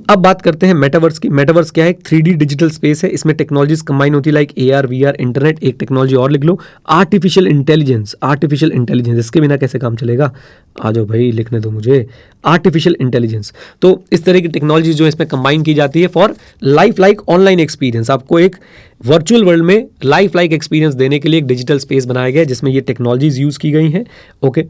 अब बात करते हैं मेटावर्स की। मेटावर्स क्या है, एक 3D डिजिटल स्पेस है, इसमें टेक्नोलॉजीज कंबाइन होती है लाइक एआर, वीआर, इंटरनेट। एक टेक्नोलॉजी और लिख लो, आर्टिफिशियल इंटेलिजेंस। इसके बिना कैसे काम चलेगा, आ जाओ भाई लिखने दो मुझे, आर्टिफिशियल इंटेलिजेंस। तो इस तरह की टेक्नोलॉजी जो है इसमें कंबाइन की जाती है for life like online experience. आपको एक वर्चुअल वर्ल्ड में लाइफ लाइक एक्सपीरियंस देने के लिए एक डिजिटल स्पेस बनाया गया है जिसमें ये टेक्नोलॉजीज यूज की गई हैं। ओके,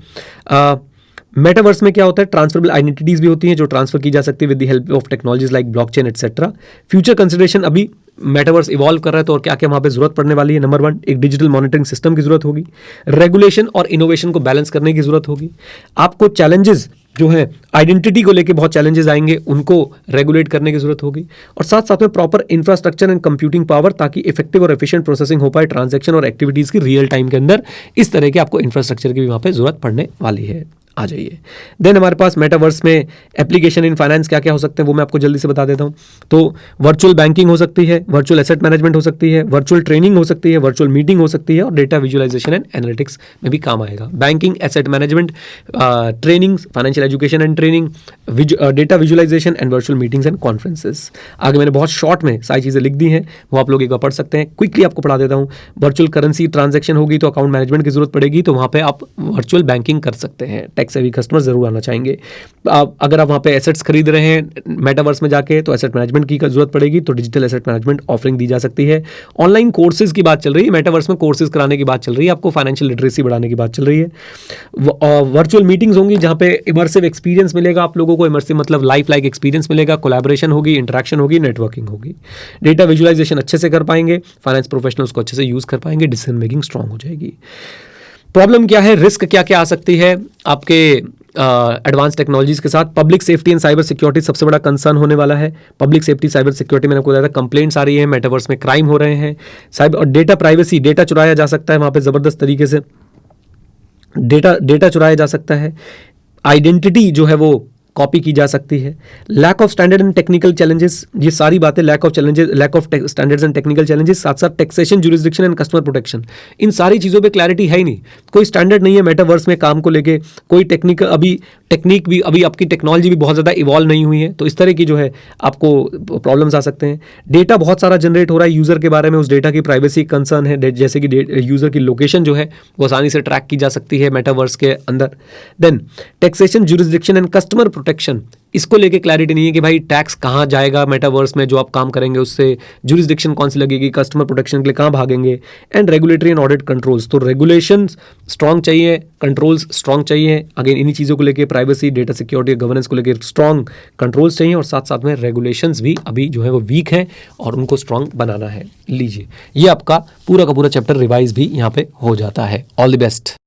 मेटावर्स में क्या होता है, ट्रांसफरेबल आइडेंटिटीज भी होती हैं जो ट्रांसफर की जा सकती है with the help of technologies like blockchain etcetera. Future consideration, अभी मेटावर्स इवॉल्व कर रहा है तो और क्या क्या वहाँ पे जरूरत पड़ने वाली है। नंबर 1, एक डिजिटल मॉनिटरिंग सिस्टम की जरूरत होगी। रेगुलेशन और इनोवेशन को बैलेंस करने की जरूरत होगी। आपको चैलेंजेस जो है आइडेंटिटी को लेके बहुत चैलेंजेस आएंगे, उनको रेगुलेट करने की जरूरत होगी। और साथ साथ में proper infrastructure and computing power, ताकि इफेक्टिव और एफिशिएंट प्रोसेसिंग हो पाए ट्रांजैक्शन और एक्टिविटीज की रियल टाइम के अंदर। इस तरह के आपको इंफ्रास्ट्रक्चर की भी वहाँ पे जरूरत पड़ने वाली है। आ जाइए, देन हमारे पास मेटावर्स में एप्लीकेशन इन फाइनेंस क्या क्या हो सकते हैं वो मैं आपको जल्दी से बता देता हूँ। तो वर्चुअल बैंकिंग हो सकती है, वर्चुअल एसेट मैनेजमेंट हो सकती है, वर्चुअल ट्रेनिंग हो सकती है, वर्चुअल मीटिंग हो सकती है और डेटा विजुअलाइजेशन एंड एनालिटिक्स में भी काम आएगा। Banking, asset management, training, financial education and training, data visualisation and virtual meetings and conferences. आगे मैंने बहुत शॉर्ट में सारी चीज़ें लिख दी हैं, वो आप लोग एक बार पढ़ सकते हैं। क्विकली आपको पढ़ा देता हूँ। वर्चुअल करेंसी ट्रांजेक्शन होगी तो अकाउंट मैनेजमेंट की जरूरत पड़ेगी, तो वहाँ पे आप वर्चुअल बैंकिंग कर सकते हैं। टैक्स सेवी कस्टमर जरूर आना चाहेंगे। अगर आप वहाँ पे एसेट्स खरीद रहे हैं मेटावर्स में जाके तो एसेट मैनेजमेंट की जरूरत पड़ेगी, तो डिजिटल एसेट मैनेजमेंट ऑफरिंग दी जा सकती है। ऑनलाइन कोर्सेज की बात चल रही है, मेटावर्स में कोर्सेज कराने की बात चल रही है, आपको फाइनेंशियल लिटरेसी बढ़ाने की बात चल रही है। वर्चुअल मीटिंग्स होंगी जहाँ पे इमर्सिव एक्सपीरियंस मिलेगा आप लोगों को, इमर्सिव मतलब लाइफ लाइक एक्सपीरियंस मिलेगा, कोलैबोरेशन होगी, इंटरेक्शन होगी, नेटवर्किंग होगी। डेटा विजुअलाइजेशन अच्छे से कर पाएंगे, फाइनेंस प्रोफेशनल्स को अच्छे से यूज कर पाएंगे, डिसीजन मेकिंग स्ट्रांग हो जाएगी। प्रॉब्लम क्या है, रिस्क क्या क्या आ सकती है आपके एडवांस टेक्नोलॉजीज के साथ। Public safety and cyber security सबसे बड़ा कंसर्न होने वाला है। पब्लिक सेफ्टी, साइबर सिक्योरिटी, मैंने आपको बताया था, कंप्लेंट्स आ रही है, मेटावर्स में क्राइम हो रहे हैं। साइबर और डेटा प्राइवेसी, डेटा चुराया जा सकता है वहाँ पे ज़बरदस्त तरीके से, डेटा चुराया जा सकता है। आइडेंटिटी जो है वो कॉपी की जा सकती है। Lack of standard and technical challenges, ये सारी बातें, lack of standards and technical challenges, साथ साथ taxation, jurisdiction and customer protection, इन सारी चीज़ों पे क्लैरिटी है ही नहीं। कोई स्टैंडर्ड नहीं है मेटावर्स में काम को लेके, कोई टेक्निक भी अभी आपकी टेक्नोलॉजी भी बहुत ज़्यादा इवॉल्व नहीं हुई है, तो इस तरह की जो है आपको प्रॉब्लम्स आ सकते हैं। डेटा बहुत सारा जनरेट हो रहा है यूज़र के बारे में, उस डेटा की प्राइवेसी कंसर्न है, जैसे कि यूज़र की लोकेशन जो है वो आसानी से ट्रैक की जा सकती है मेटावर्स के अंदर। Then taxation, jurisdiction and customer protection, इसको लेके क्लैरिटी नहीं है कि भाई टैक्स कहाँ जाएगा मेटावर्स में जो आप काम करेंगे उससे, जुरिसडिक्शन कौन सी लगेगी, कस्टमर प्रोटेक्शन के लिए कहाँ भागेंगे, and regulatory and audit controls. तो रेगुलेशंस स्ट्रांग चाहिए, कंट्रोल्स स्ट्रांग चाहिए, अगेन इन्हीं चीज़ों को लेके प्राइवेसी, डेटा सिक्योरिटी, गवर्नेंस को लेकर स्ट्रांग कंट्रोल्स चाहिए, और साथ साथ में रेगुलेशंस भी अभी जो है वो वीक हैं और उनको स्ट्रांग बनाना है। लीजिए, ये आपका पूरा का पूरा चैप्टर रिवाइज भी यहाँ पे हो जाता है। All the best.